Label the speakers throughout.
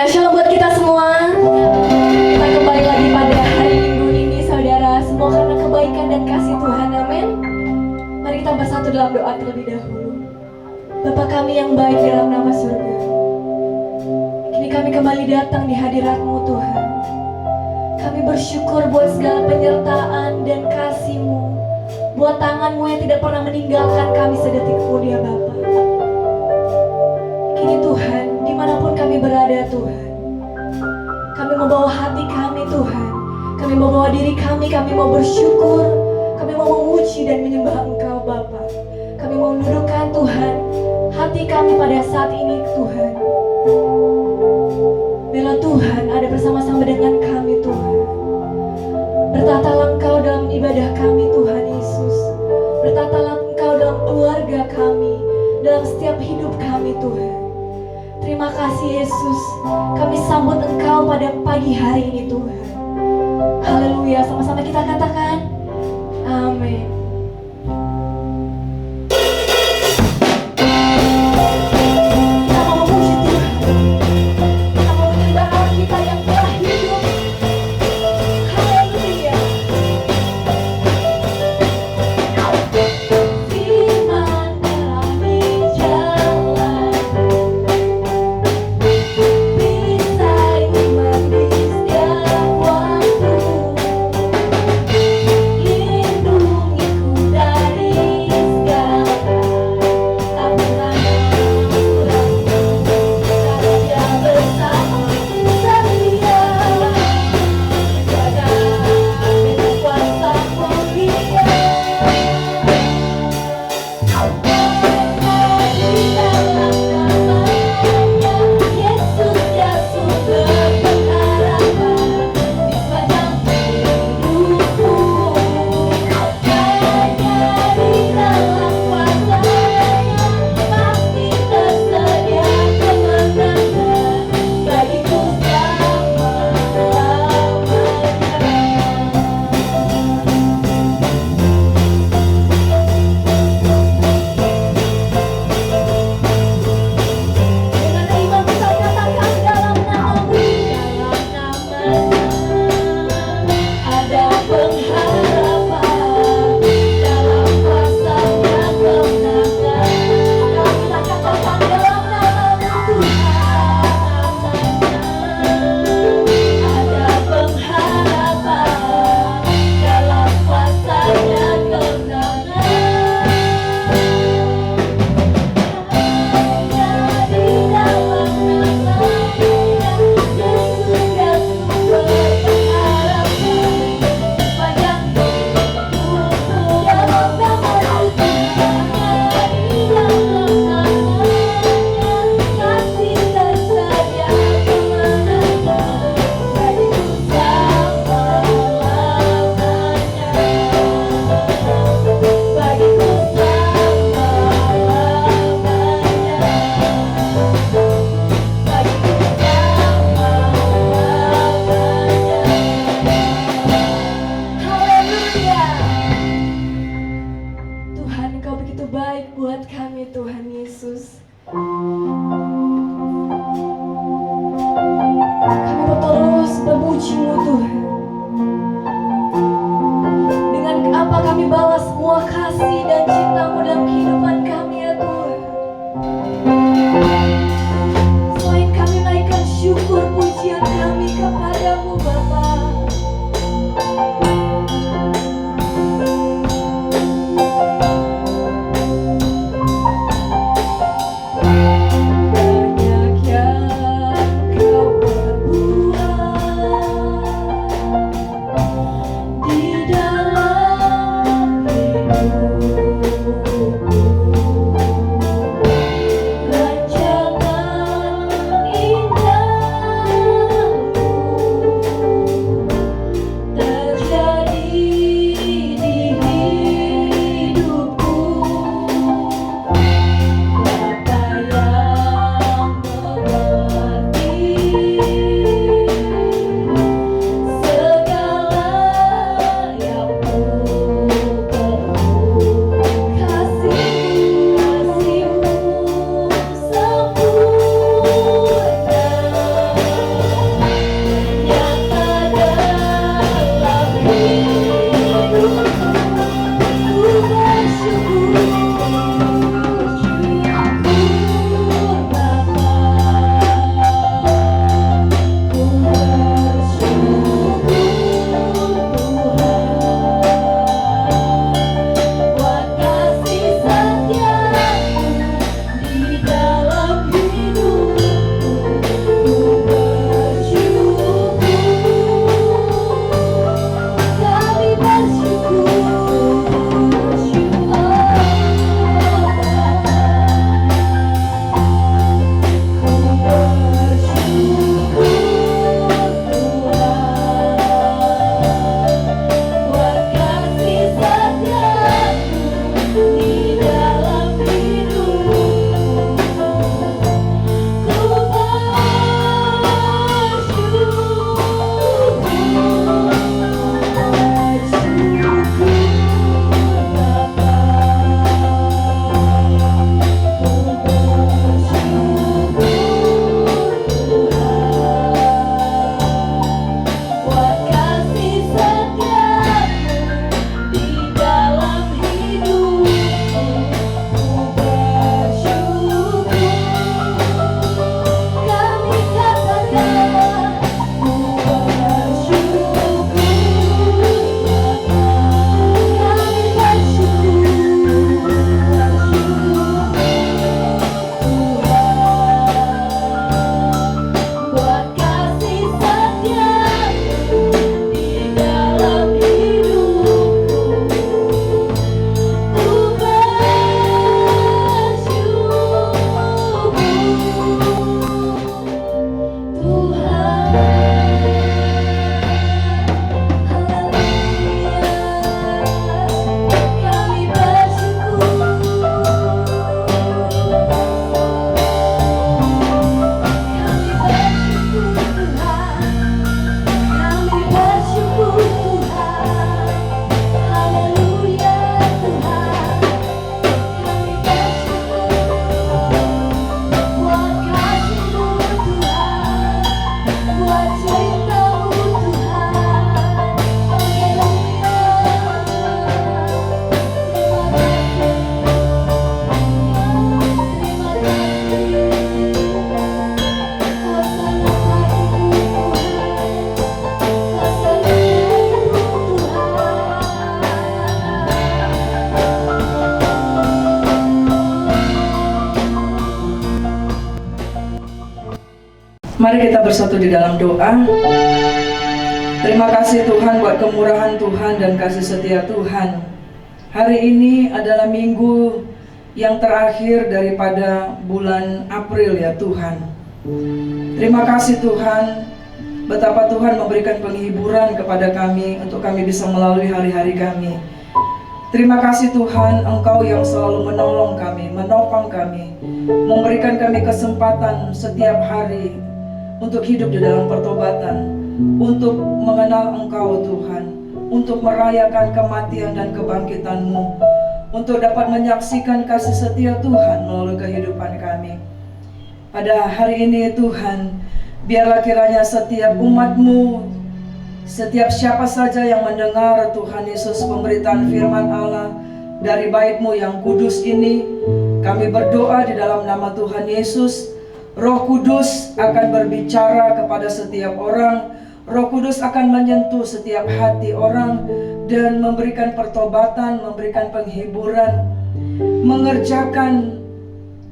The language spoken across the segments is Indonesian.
Speaker 1: Shalom buat kita semua. Kita kembali lagi pada hari Minggu ini, saudara. Semua karena kebaikan dan kasih Tuhan, amin. Mari kita bersatu dalam doa terlebih dahulu. Bapa kami yang baik dalam nama surga, kini kami kembali datang di hadirat-Mu, Tuhan. Kami bersyukur buat segala penyertaan dan kasih-Mu, buat tangan-Mu yang tidak pernah meninggalkan kami sedetik pun, ya Bapa. Kini Tuhan, dimanapun kami berada Tuhan, kami membawa hati kami Tuhan, kami membawa diri kami mau bersyukur, kami mau memuji dan menyembah Engkau Bapa. Kami mau menundukkan Tuhan hati kami pada saat ini Tuhan. Biarlah Tuhan ada bersama-sama dengan kami Tuhan. Bertatalah Engkau dalam ibadah kami Tuhan Yesus. Bertatalah Engkau dalam keluarga kami, dalam setiap hidup kami Tuhan. Terima kasih Yesus, kami sambut Engkau pada pagi hari ini Tuhan. Haleluya, sama-sama kita katakan amin. Kita mau memuji Tuhan, kita mau menyembah Allah kita yang telah hidup. Haleluya. Firman terang jalan, perisai iman di setiap waktu, lindungi
Speaker 2: Mari kita bersatu di dalam doa. Terima kasih Tuhan buat kemurahan Tuhan dan kasih setia Tuhan. Hari ini adalah minggu yang terakhir daripada bulan April ya Tuhan. Terima kasih Tuhan, betapa Tuhan memberikan penghiburan kepada kami untuk kami bisa melalui hari-hari kami. Terima kasih Tuhan, Engkau yang selalu menolong kami, menopang kami, memberikan kami kesempatan setiap hari untuk hidup di dalam pertobatan, untuk mengenal Engkau Tuhan, untuk merayakan kematian dan kebangkitan-Mu, untuk dapat menyaksikan kasih setia Tuhan melalui kehidupan kami. Pada hari ini Tuhan, biarlah kiranya setiap umat-Mu, setiap siapa saja yang mendengar Tuhan Yesus pemberitaan firman Allah dari bait-Mu yang kudus ini, kami berdoa di dalam nama Tuhan Yesus, Roh Kudus akan berbicara kepada setiap orang. Roh Kudus akan menyentuh setiap hati orang dan memberikan pertobatan, memberikan penghiburan, mengerjakan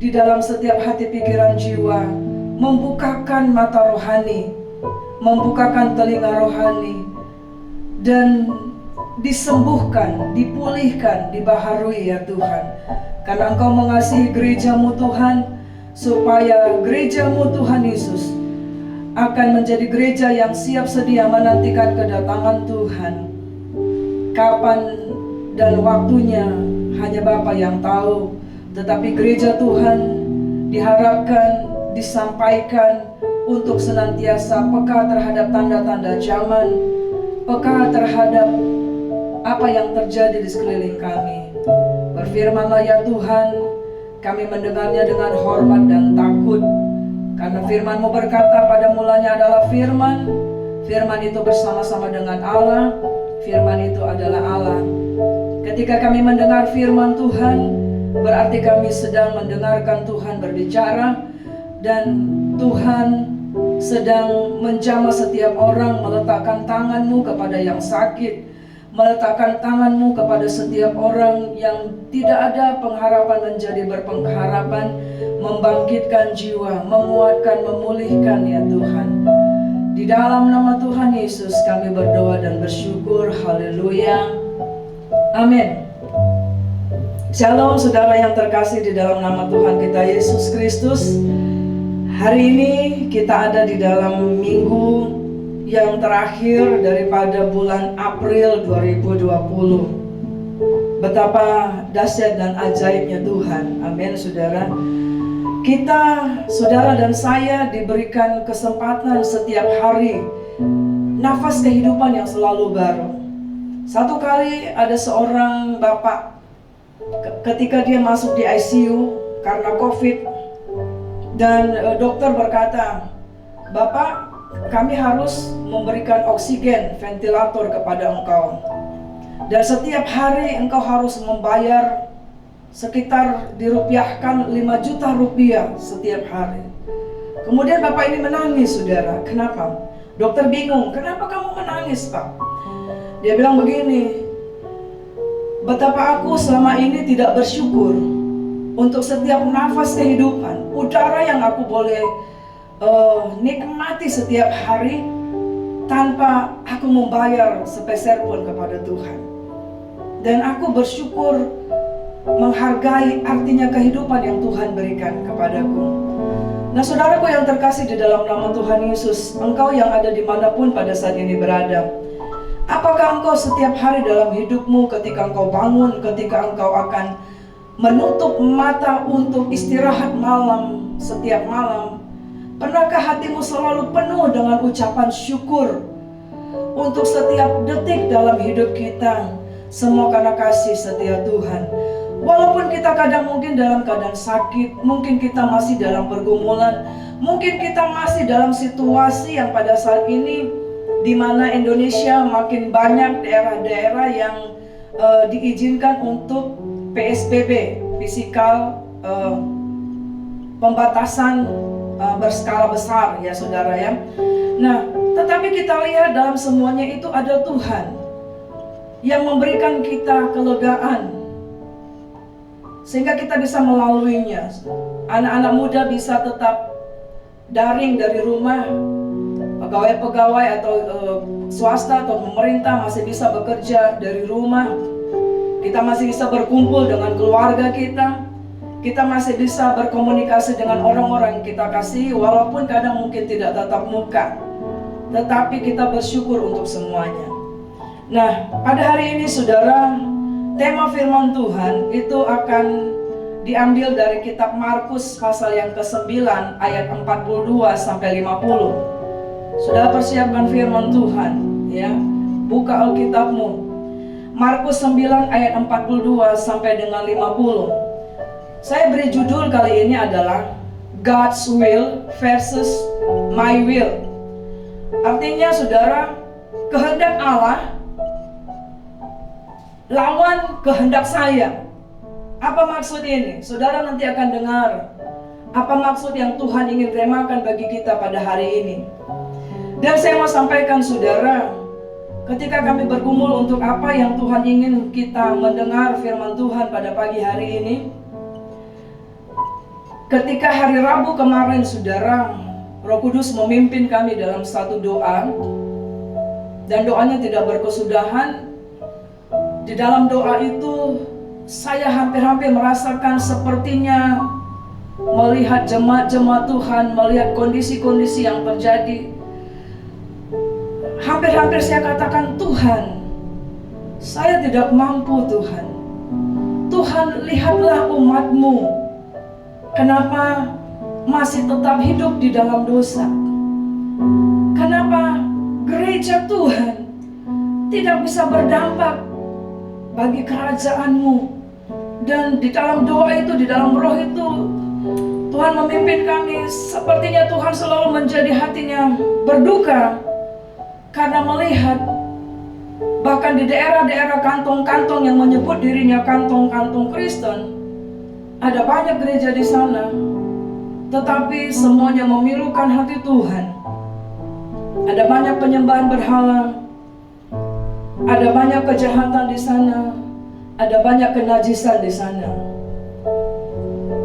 Speaker 2: di dalam setiap hati pikiran jiwa, membukakan mata rohani, membukakan telinga rohani, dan disembuhkan, dipulihkan, dibaharui ya Tuhan. Karena Engkau mengasihi gereja-Mu Tuhan, supaya gereja-Mu Tuhan Yesus akan menjadi gereja yang siap sedia menantikan kedatangan Tuhan. Kapan dan waktunya hanya Bapa yang tahu, tetapi gereja Tuhan diharapkan, disampaikan untuk senantiasa peka terhadap tanda-tanda zaman, peka terhadap apa yang terjadi di sekeliling kami. Berfirman-Lah ya Tuhan, kami mendengarnya dengan hormat dan takut, karena firman-Mu berkata pada mulanya adalah firman, firman itu bersama-sama dengan Allah, firman itu adalah Allah. Ketika kami mendengar firman Tuhan, berarti kami sedang mendengarkan Tuhan berbicara, dan Tuhan sedang menjamah setiap orang, meletakkan tangan-Mu kepada yang sakit, meletakkan tangan-Mu kepada setiap orang yang tidak ada pengharapan menjadi berpengharapan, membangkitkan jiwa, menguatkan, memulihkan ya Tuhan. Di dalam nama Tuhan Yesus kami berdoa dan bersyukur. Haleluya. Amin. Shalom saudara yang terkasih di dalam nama Tuhan kita Yesus Kristus. Hari ini kita ada di dalam minggu yang terakhir daripada bulan April 2020. Betapa dahsyat dan ajaibnya Tuhan. Amin saudara. Kita, saudara dan saya diberikan kesempatan setiap hari, nafas kehidupan yang selalu baru. Satu kali ada seorang bapak, ketika dia masuk di ICU karena COVID, dan dokter berkata, "Bapak, kami harus memberikan oksigen, ventilator kepada engkau. Dan setiap hari engkau harus membayar sekitar dirupiahkan 5 juta rupiah setiap hari." Kemudian bapak ini menangis saudara. Kenapa? Dokter bingung, kenapa kamu menangis Pak? Dia bilang begini, betapa aku selama ini tidak bersyukur untuk setiap nafas kehidupan, udara yang aku boleh nikmati setiap hari tanpa aku membayar sepeser pun kepada Tuhan. Dan aku bersyukur, menghargai artinya kehidupan yang Tuhan berikan kepadaku. Nah saudaraku yang terkasih di dalam nama Tuhan Yesus, engkau yang ada dimanapun pada saat ini berada, apakah engkau setiap hari dalam hidupmu, ketika engkau bangun, ketika engkau akan menutup mata untuk istirahat malam, setiap malam, pernahkah hatimu selalu penuh dengan ucapan syukur untuk setiap detik dalam hidup kita? Semua karena kasih setia Tuhan. Walaupun kita kadang mungkin dalam keadaan sakit, mungkin kita masih dalam pergumulan, mungkin kita masih dalam situasi yang pada saat ini di mana Indonesia makin banyak daerah-daerah yang diizinkan untuk PSBB, fisikal pembatasan berskala besar ya saudara ya. Nah, tetapi kita lihat dalam semuanya itu ada Tuhan yang memberikan kita kelegaan sehingga kita bisa melaluinya. Anak-anak muda bisa tetap daring dari rumah, pegawai-pegawai atau swasta atau pemerintah masih bisa bekerja dari rumah. Kita masih bisa berkumpul dengan keluarga kita. Kita masih bisa berkomunikasi dengan orang-orang yang kita kasih, walaupun kadang mungkin tidak tatap muka. Tetapi kita bersyukur untuk semuanya. Nah, pada hari ini saudara, tema firman Tuhan itu akan diambil dari kitab Markus pasal yang ke-9 ayat 42 sampai 50. Sudah persiapkan firman Tuhan, ya. Buka Alkitabmu. Markus 9 ayat 42 sampai dengan 50. Saya beri judul kali ini adalah God's will versus my will. Artinya saudara, kehendak Allah lawan kehendak saya. Apa maksud ini? Saudara nanti akan dengar apa maksud yang Tuhan ingin remakan bagi kita pada hari ini. Dan saya mau sampaikan saudara, ketika kami bergumul untuk apa yang Tuhan ingin kita mendengar firman Tuhan pada pagi hari ini, ketika hari Rabu kemarin saudara, Roh Kudus memimpin kami dalam satu doa, dan doanya tidak berkesudahan. Di dalam doa itu saya hampir-hampir merasakan sepertinya melihat jemaat-jemaat Tuhan, melihat kondisi-kondisi yang terjadi. Hampir-hampir saya katakan, Tuhan, saya tidak mampu Tuhan. Tuhan, lihatlah umat-Mu, kenapa masih tetap hidup di dalam dosa? Kenapa gereja Tuhan tidak bisa berdampak bagi kerajaan-Mu? Dan di dalam doa itu, di dalam roh itu, Tuhan memimpin kami. Sepertinya Tuhan selalu menjadi hatinya berduka karena melihat bahkan di daerah-daerah kantong-kantong yang menyebut dirinya kantong-kantong Kristen, ada banyak gereja di sana, tetapi semuanya memilukan hati Tuhan. Ada banyak penyembahan berhala, ada banyak kejahatan di sana, ada banyak kenajisan di sana.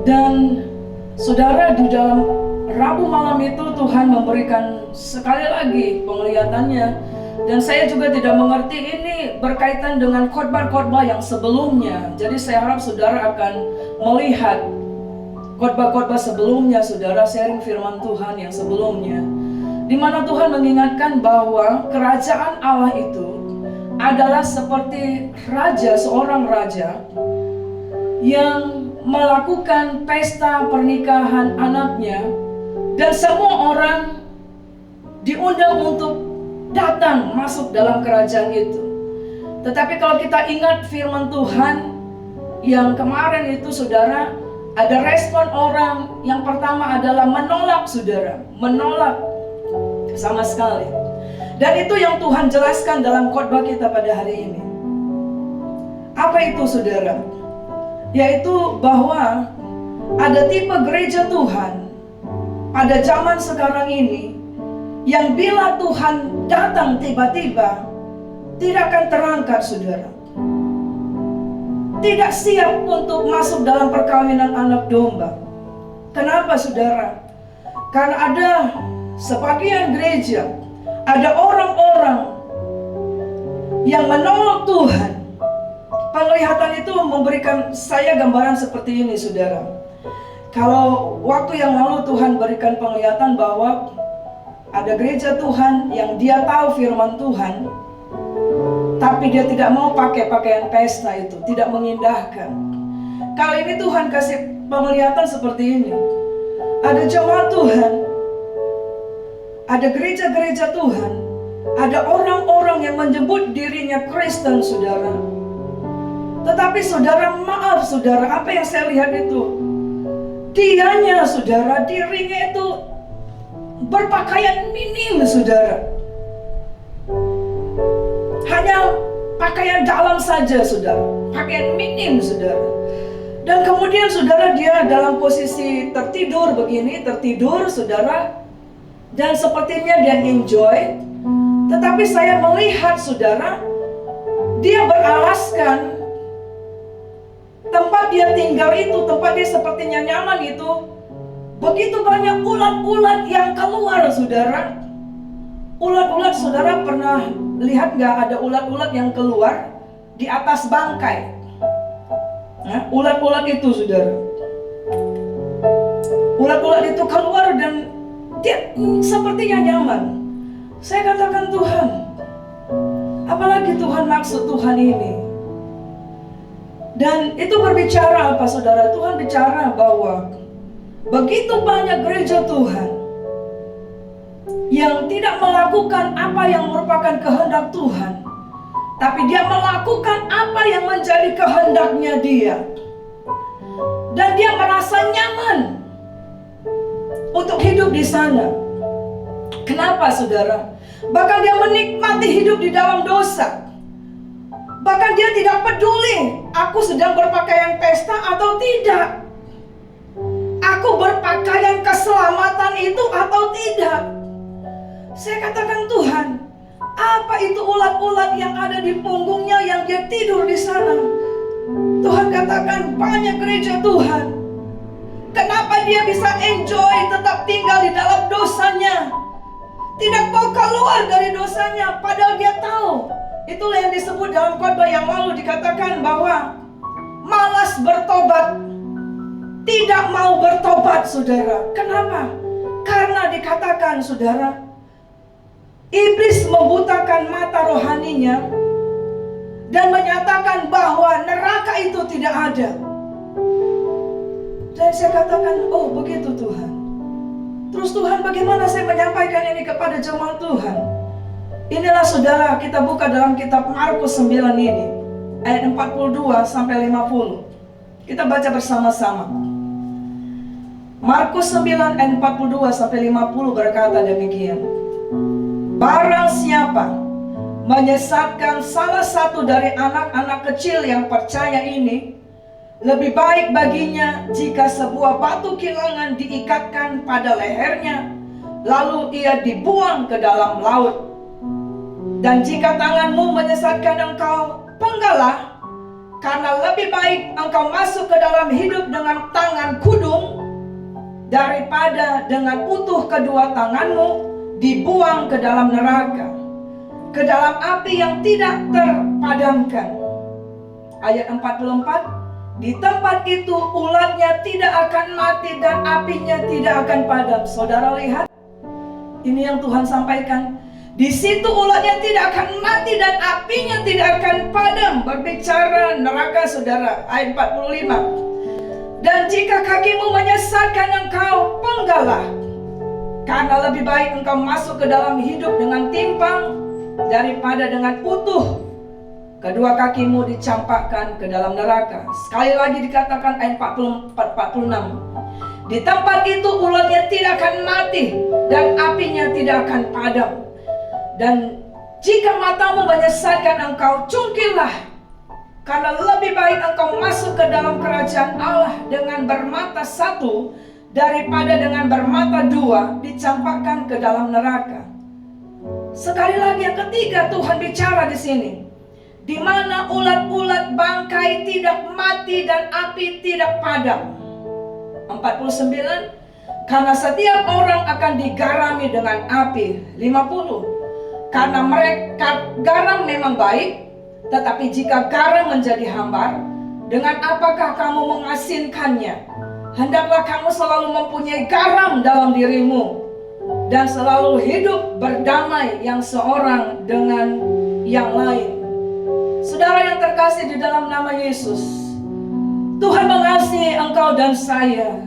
Speaker 2: Dan saudara, di dalam Rabu malam itu Tuhan memberikan sekali lagi penglihatannya. Dan saya juga tidak mengerti ini berkaitan dengan khotbah-khotbah yang sebelumnya. Jadi saya harap saudara akan melihat khotbah-khotbah sebelumnya, saudara, sharing firman Tuhan yang sebelumnya, di mana Tuhan mengingatkan bahwa kerajaan Allah itu adalah seperti raja, seorang raja yang melakukan pesta pernikahan anaknya, dan semua orang diundang untuk datang masuk dalam kerajaan itu. Tetapi kalau kita ingat firman Tuhan yang kemarin itu saudara, ada respon orang. Yang pertama adalah menolak saudara, menolak sama sekali. Dan itu yang Tuhan jelaskan dalam khotbah kita pada hari ini. Apa itu saudara? Yaitu bahwa ada tipe gereja Tuhan pada zaman sekarang ini yang bila Tuhan datang tiba-tiba tidak akan terangkat saudara. Tidak siap untuk masuk dalam perkawinan anak domba. Kenapa saudara? Karena ada sebagian gereja, ada orang-orang yang menolak Tuhan. Penglihatan itu memberikan saya gambaran seperti ini saudara. Kalau waktu yang lalu Tuhan berikan penglihatan bahwa ada gereja Tuhan yang dia tahu firman Tuhan, tapi dia tidak mau pakai pakaian pesta itu, tidak mengindahkan. Kali ini Tuhan kasih penglihatan seperti ini. Ada jemaat Tuhan, ada gereja-gereja Tuhan, ada orang-orang yang menyebut dirinya Kristen saudara. Tetapi saudara, maaf saudara, apa yang saya lihat itu, dianya saudara, dirinya itu berpakaian minim saudara. Hanya pakaian dalam saja saudara, pakaian minim saudara. Dan kemudian saudara, dia dalam posisi tertidur begini, tertidur saudara, dan sepertinya dia enjoy. Tetapi saya melihat saudara, dia beralaskan tempat dia tinggal itu, tempat dia sepertinya nyaman itu, Begitu banyak ulat-ulat yang keluar, saudara. Ulat-ulat, saudara pernah lihat nggak ada ulat-ulat yang keluar di atas bangkai? Nah, ulat-ulat itu, saudara. Ulat-ulat itu keluar dan dia sepertinya nyaman. Saya katakan, Tuhan, apalagi Tuhan maksud Tuhan ini? Dan itu berbicara apa, saudara? Tuhan bicara bahwa begitu banyak gereja Tuhan yang tidak melakukan apa yang merupakan kehendak Tuhan, tapi dia melakukan apa yang menjadi kehendaknya dia. Dan dia merasa nyaman untuk hidup di sana. Kenapa, saudara? Bahkan dia menikmati hidup di dalam dosa. Bahkan dia tidak peduli aku sedang berpakaian pesta atau tidak, aku berpakaian keselamatan itu atau tidak. Saya katakan, Tuhan, apa itu ulat-ulat yang ada di punggungnya yang dia tidur di sana? Tuhan katakan, banyak gereja Tuhan, kenapa dia bisa enjoy tetap tinggal di dalam dosanya, tidak mau keluar dari dosanya, padahal dia tahu. Itulah yang disebut dalam khotbah yang lalu, dikatakan bahwa malas bertobat, tidak mau bertobat, saudara. Kenapa? Karena dikatakan, saudara, iblis membutakan mata rohaninya dan menyatakan bahwa neraka itu tidak ada. Dan saya katakan, oh begitu Tuhan. Terus Tuhan, bagaimana saya menyampaikan ini kepada jemaat Tuhan? Inilah, saudara, kita buka dalam kitab Markus 9 ini, ayat 42 sampai 50. Kita baca bersama-sama. Markus 9 ayat 42 sampai 50 berkata demikian. Barang siapa menyesatkan salah satu dari anak-anak kecil yang percaya ini, lebih baik baginya jika sebuah batu kilangan diikatkan pada lehernya, lalu ia dibuang ke dalam laut. Dan jika tanganmu menyesatkan engkau, penggalah, karena lebih baik engkau masuk ke dalam hidup dengan tangan kudung, daripada dengan utuh kedua tanganmu dibuang ke dalam neraka, ke dalam api yang tidak terpadamkan. Ayat 44, di tempat itu ulatnya tidak akan mati dan apinya tidak akan padam. Saudara lihat, ini yang Tuhan sampaikan. Di situ ulatnya tidak akan mati dan apinya tidak akan padam. Berbicara neraka, saudara. Ayat 45. Dan jika kakimu menyesatkan engkau, penggalah, karena lebih baik engkau masuk ke dalam hidup dengan timpang daripada dengan utuh kedua kakimu dicampakkan ke dalam neraka. Sekali lagi dikatakan ayat 46. Di tempat itu ulatnya tidak akan mati dan apinya tidak akan padam. Dan jika matamu menyesatkan engkau, cungkillah, karena lebih baik engkau masuk ke dalam kerajaan Allah dengan bermata satu daripada dengan bermata dua dicampakkan ke dalam neraka. Sekali lagi, yang ketiga Tuhan bicara di sini, di mana ulat-ulat bangkai tidak mati dan api tidak padam. 49, karena setiap orang akan digarami dengan api. 50, karena mereka garam memang baik, tetapi jika garam menjadi hambar, dengan apakah kamu mengasinkannya? Hendaklah kamu selalu mempunyai garam dalam dirimu dan selalu hidup berdamai yang seorang dengan yang lain. Saudara yang terkasih di dalam nama Yesus, Tuhan mengasihi engkau dan saya.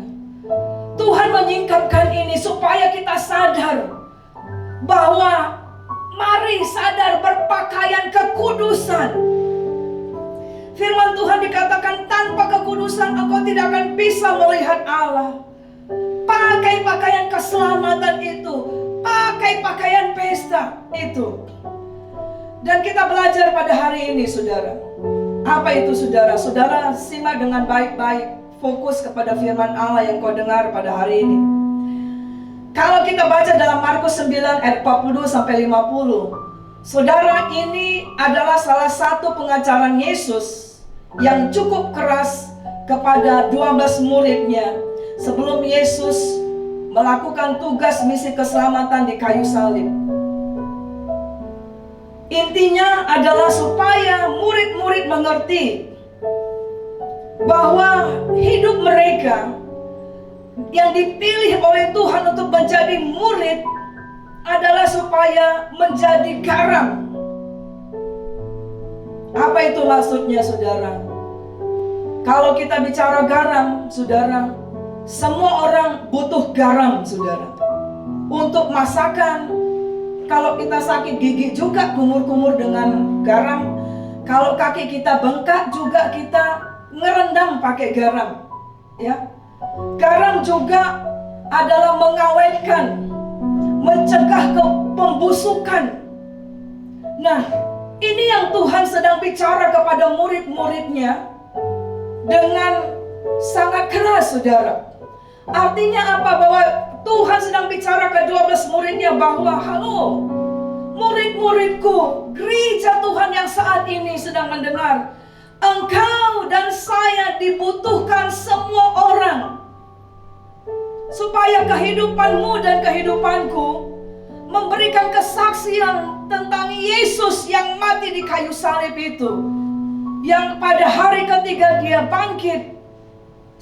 Speaker 2: Tuhan menyingkapkan ini supaya kita sadar bahwa mari sadar berpakaian kekudusan. Firman Tuhan dikatakan, tanpa kekudusan engkau tidak akan bisa melihat Allah. Pakai pakaian keselamatan itu, pakai pakaian pesta itu. Dan kita belajar pada hari ini, saudara. Apa itu, saudara? Saudara simak dengan baik-baik. Fokus kepada firman Allah yang kau dengar pada hari ini. Kalau kita baca dalam Markus 9 ayat 42 sampai 50, saudara, ini adalah salah satu pengajaran Yesus yang cukup keras kepada 12 muridnya sebelum Yesus melakukan tugas misi keselamatan di kayu salib. Intinya adalah supaya murid-murid mengerti bahwa hidup mereka yang dipilih oleh Tuhan untuk menjadi murid adalah supaya menjadi garam. Apa itu maksudnya, saudara? Kalau kita bicara garam, saudara, semua orang butuh garam, saudara, untuk masakan. Kalau kita sakit gigi juga kumur-kumur dengan garam. Kalau kaki kita bengkak juga kita ngerendam pakai garam, ya. Garam juga adalah mengawetkan, mencegah pembusukan. Nah, ini yang Tuhan sedang bicara kepada murid-muridnya dengan sangat keras, saudara. Artinya apa? Bahwa Tuhan sedang bicara ke 12 muridnya bahwa, halo, murid-muridku, gereja Tuhan yang saat ini sedang mendengar, engkau dan saya dibutuhkan semua orang, supaya kehidupanmu dan kehidupanku memberikan kesaksian tentang Yesus yang mati di kayu salib itu, yang pada hari ketiga dia bangkit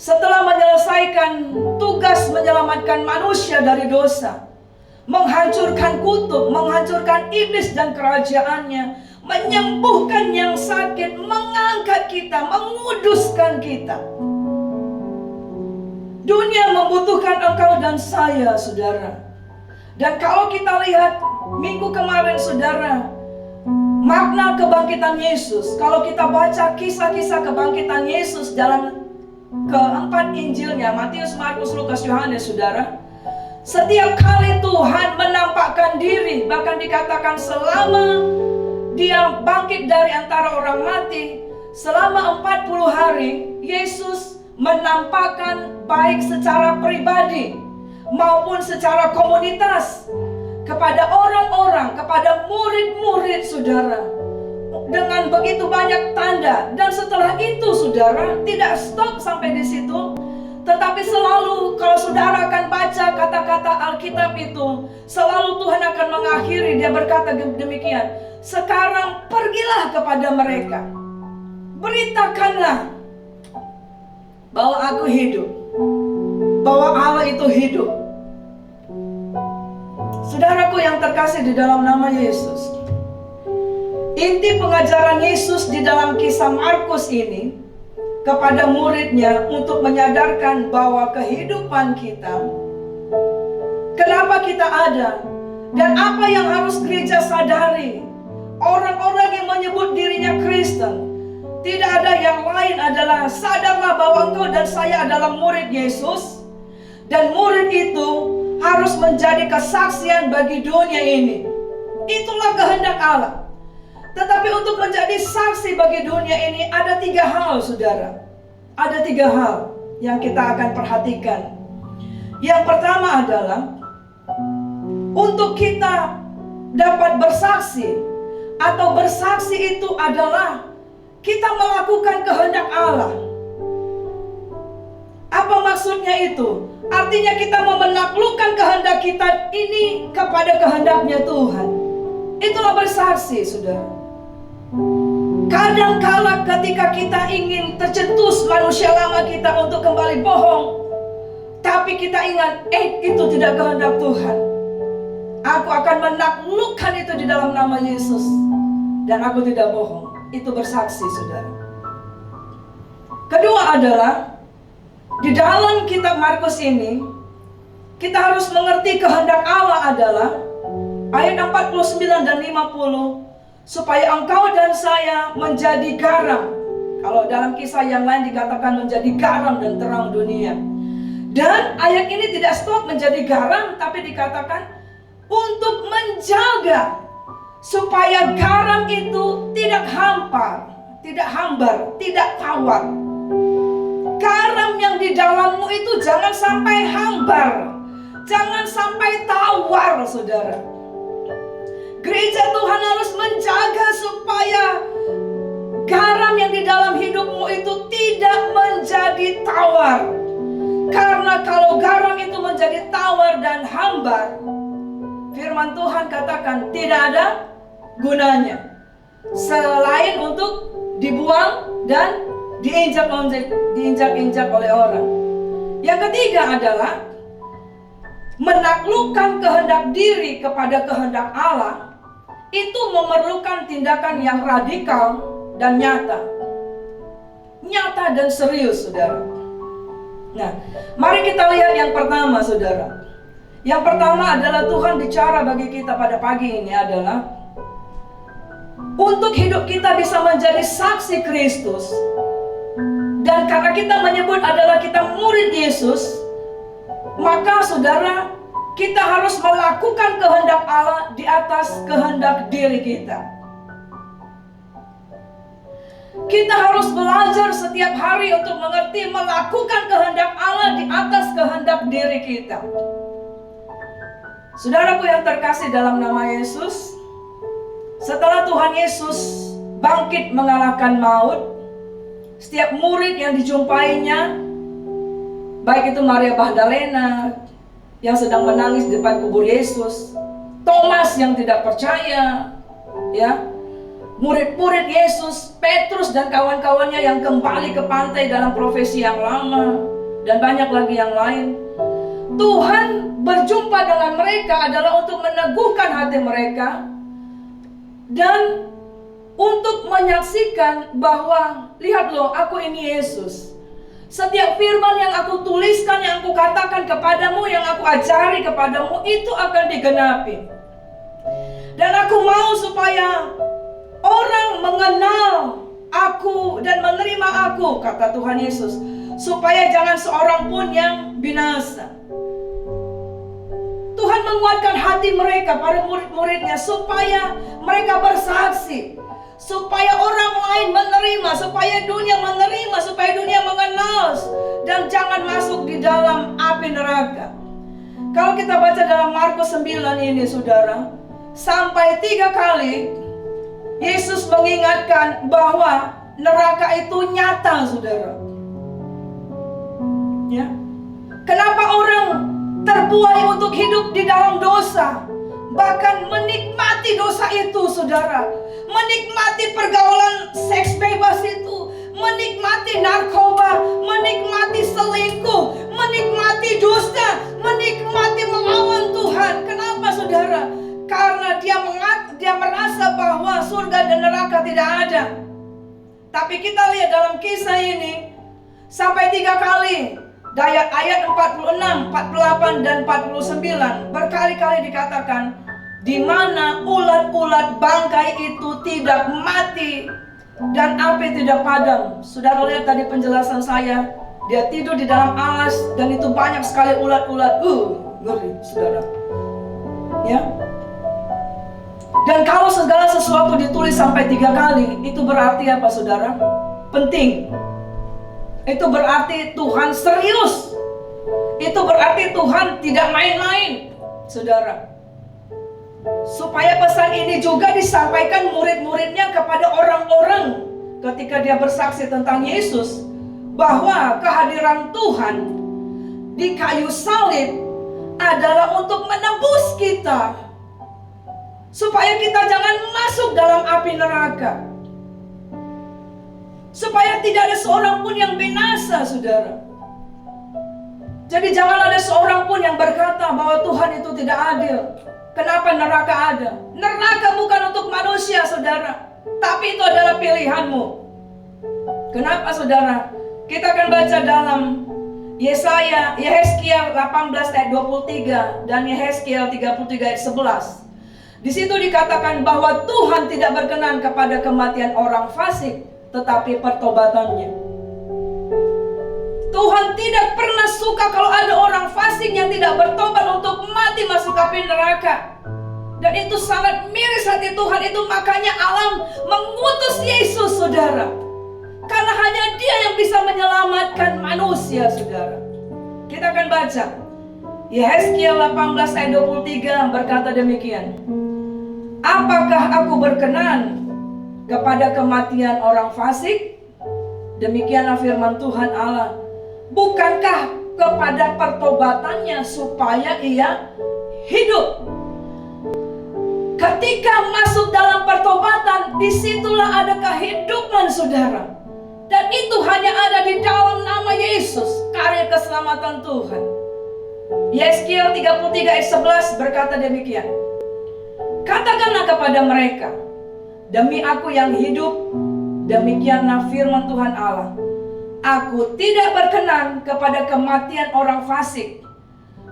Speaker 2: setelah menyelesaikan tugas menyelamatkan manusia dari dosa, menghancurkan kutub, menghancurkan iblis dan kerajaannya, menyembuhkan yang sakit, mengangkat kita, menguduskan kita. Dunia membutuhkan engkau dan saya, saudara. Dan kalau kita lihat minggu kemarin, saudara, makna kebangkitan Yesus, kalau kita baca kisah-kisah kebangkitan Yesus dalam keempat Injilnya, Matius, Markus, Lukas, Yohanes, saudara, setiap kali Tuhan menampakkan diri, bahkan dikatakan selama dia bangkit dari antara orang mati, selama 40 hari Yesus menampakkan baik secara pribadi maupun secara komunitas kepada orang-orang, kepada murid-murid, saudara, dengan begitu banyak tanda. Dan setelah itu, saudara, tidak stop sampai di situ, tetapi selalu kalau saudara akan baca kata-kata Alkitab itu, selalu Tuhan akan mengakhiri, dia berkata demikian, sekarang pergilah kepada mereka, beritakanlah bahwa aku hidup, bahwa Allah itu hidup. Saudaraku yang terkasih di dalam nama Yesus, inti pengajaran Yesus di dalam kisah Markus ini kepada muridnya untuk menyadarkan bahwa kehidupan kita, kenapa kita ada, dan apa yang harus gereja sadari. Orang-orang yang menyebut dirinya Kristen, tidak ada yang lain adalah sadarlah bahwa engkau dan saya adalah murid Yesus, dan murid itu harus menjadi kesaksian bagi dunia ini. Itulah kehendak Allah. Tetapi untuk menjadi saksi bagi dunia ini ada 3 hal, saudara. Ada 3 hal yang kita akan perhatikan. Yang pertama adalah untuk kita dapat bersaksi, atau bersaksi itu adalah kita melakukan kehendak Allah. Apa maksudnya itu? Artinya kita mau menaklukkan kehendak kita ini kepada kehendaknya Tuhan. Itulah bersaksi, saudara. Kadang-kala ketika kita ingin tercetus manusia lama kita untuk kembali bohong, tapi kita ingat, itu tidak kehendak Tuhan. Aku akan menaklukkan itu di dalam nama Yesus, dan aku tidak bohong. Itu bersaksi, saudara. Kedua adalah di dalam kitab Markus ini, kita harus mengerti kehendak Allah adalah ayat 49 dan 50, supaya engkau dan saya menjadi garam. Kalau dalam kisah yang lain dikatakan menjadi garam dan terang dunia. Dan ayat ini tidak stop menjadi garam, tapi dikatakan untuk menjaga supaya garam itu tidak hambar, tidak tawar. Garam yang di dalammu itu jangan sampai hambar, jangan sampai tawar, saudara. Gereja Tuhan harus menjaga supaya garam yang di dalam hidupmu itu tidak menjadi tawar. Karena kalau garam itu menjadi tawar, dan hambar, firman Tuhan katakan tidak ada gunanya selain untuk dibuang dan diinjak-injak oleh orang. Yang ketiga adalah menaklukkan kehendak diri kepada kehendak Allah. Itu memerlukan tindakan yang radikal dan nyata dan serius, saudara. Nah, mari kita lihat yang pertama, saudara. Yang pertama adalah Tuhan bicara bagi kita pada pagi ini adalah untuk hidup kita bisa menjadi saksi Kristus. Dan karena kita menyebut adalah kita murid Yesus, maka saudara, kita harus melakukan kehendak Allah di atas kehendak diri kita. Kita harus belajar setiap hari untuk mengerti melakukan kehendak Allah di atas kehendak diri kita. Saudaraku yang terkasih dalam nama Yesus, setelah Tuhan Yesus bangkit mengalahkan maut, setiap murid yang dijumpainya, baik itu Maria Magdalena yang sedang menangis di depan kubur Yesus, Thomas yang tidak percaya, ya, murid-murid Yesus, Petrus dan kawan-kawannya yang kembali ke pantai dalam profesi yang lama, dan banyak lagi yang lain. Tuhan berjumpa dengan mereka adalah untuk meneguhkan hati mereka dan untuk menyaksikan bahwa lihat loh, aku ini Yesus. Setiap firman yang aku tuliskan, yang aku katakan kepadamu, yang aku ajari kepadamu, itu akan digenapi. Dan aku mau supaya orang mengenal aku dan menerima aku, kata Tuhan Yesus, supaya jangan seorang pun yang binasa. Tuhan menguatkan hati mereka, para murid-muridnya, supaya mereka bersaksi, supaya orang lain menerima, supaya dunia menerima, supaya dunia mengenal, dan jangan masuk di dalam api neraka. Kalau kita baca dalam Markus 9 ini, saudara, sampai 3 kali Yesus mengingatkan bahwa neraka itu nyata, saudara. Ya. Kenapa orang terbuai untuk hidup di dalam dosa, bahkan menikmati dosa itu, saudara, menikmati pergaulan seks bebas itu, menikmati narkoba, menikmati selingkuh, menikmati dusta, menikmati melawan Tuhan. Kenapa, saudara? Karena dia merasa bahwa surga dan neraka tidak ada. Tapi kita lihat dalam kisah ini sampai 3 kali, ayat 46, 48 dan 49 berkali-kali dikatakan di mana ulat-ulat bangkai itu tidak mati dan api tidak padam. Saudara lihat tadi penjelasan saya, dia tidur di dalam alas dan itu banyak sekali ulat-ulat. Ngeri, saudara. Ya. Dan kalau segala sesuatu ditulis sampai 3 kali, itu berarti apa, saudara? Penting. Itu berarti Tuhan serius. Itu berarti Tuhan tidak main-main, saudara. Supaya pesan ini juga disampaikan murid-muridnya kepada orang-orang ketika dia bersaksi tentang Yesus, bahwa kehadiran Tuhan di kayu salib adalah untuk menebus kita, supaya kita jangan masuk dalam api neraka, supaya tidak ada seorang pun yang binasa, saudara. Jadi jangan ada seorang pun yang berkata bahwa Tuhan itu tidak adil. Kenapa neraka ada? Neraka bukan untuk manusia, saudara, tapi itu adalah pilihanmu. Kenapa, saudara? Kita akan baca dalam Yehezkiel 18 ayat 23 dan Yehezkiel 33 ayat 11. Di situ dikatakan bahwa Tuhan tidak berkenan kepada kematian orang fasik, tetapi pertobatannya. Tuhan tidak pernah suka kalau ada orang fasik yang tidak bertobat untuk mati masuk api neraka. Dan itu sangat miris hati Tuhan itu, makanya Allah mengutus Yesus, saudara. Karena hanya Dia yang bisa menyelamatkan manusia, saudara. Kita akan baca Yehezkiel 18 ayat 23 berkata demikian. Apakah aku berkenan kepada kematian orang fasik? Demikianlah firman Tuhan Allah. Bukankah kepada pertobatannya supaya ia hidup. Ketika masuk dalam pertobatan, disitulah ada kehidupan saudara. Dan itu hanya ada di dalam nama Yesus, karya keselamatan Tuhan. Yeskiel 33 ayat 11 berkata demikian. Katakanlah kepada mereka, demi aku yang hidup, demikianlah firman Tuhan Allah. Aku tidak berkenan kepada kematian orang fasik,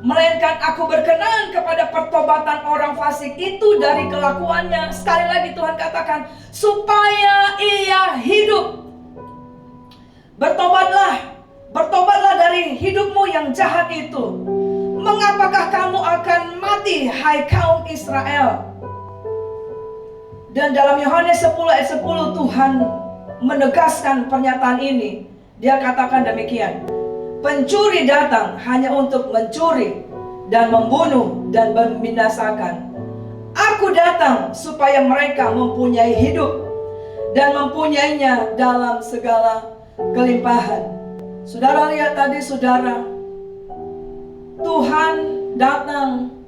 Speaker 2: melainkan aku berkenan kepada pertobatan orang fasik itu dari kelakuannya. Sekali lagi Tuhan katakan, supaya ia hidup. Bertobatlah dari hidupmu yang jahat itu. Mengapakah kamu akan mati, hai kaum Israel? Dan dalam Yohanes 10 ayat 10 Tuhan menegaskan pernyataan ini. Dia katakan demikian, pencuri datang hanya untuk mencuri dan membunuh dan membinasakan. Aku datang supaya mereka mempunyai hidup dan mempunyainya dalam segala kelimpahan. Saudara lihat tadi saudara, Tuhan datang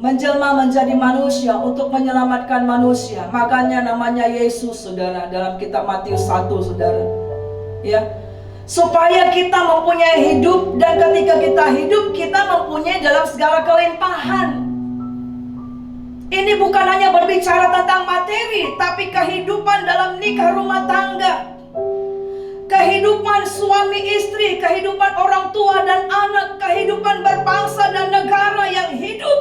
Speaker 2: menjelma menjadi manusia untuk menyelamatkan manusia. Makanya namanya Yesus saudara dalam kitab Matius 1 saudara. Ya. Supaya kita mempunyai hidup, dan ketika kita hidup kita mempunyai dalam segala kelimpahan. Ini bukan hanya berbicara tentang materi, tapi kehidupan dalam nikah rumah tangga, kehidupan suami istri, kehidupan orang tua dan anak, kehidupan berbangsa dan negara yang hidup,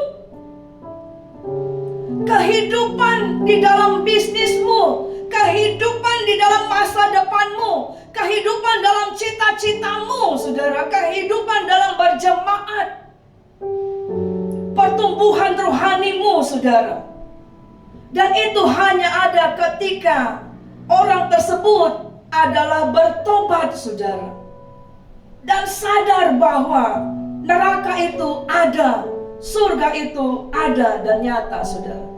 Speaker 2: kehidupan di dalam bisnismu, kehidupan di dalam masa depanmu, kehidupan dalam cita-citamu, saudara, kehidupan dalam berjemaat, pertumbuhan rohanimu, saudara. Dan itu hanya ada ketika orang tersebut adalah bertobat, saudara, dan sadar bahwa neraka itu ada, surga itu ada dan nyata, saudara.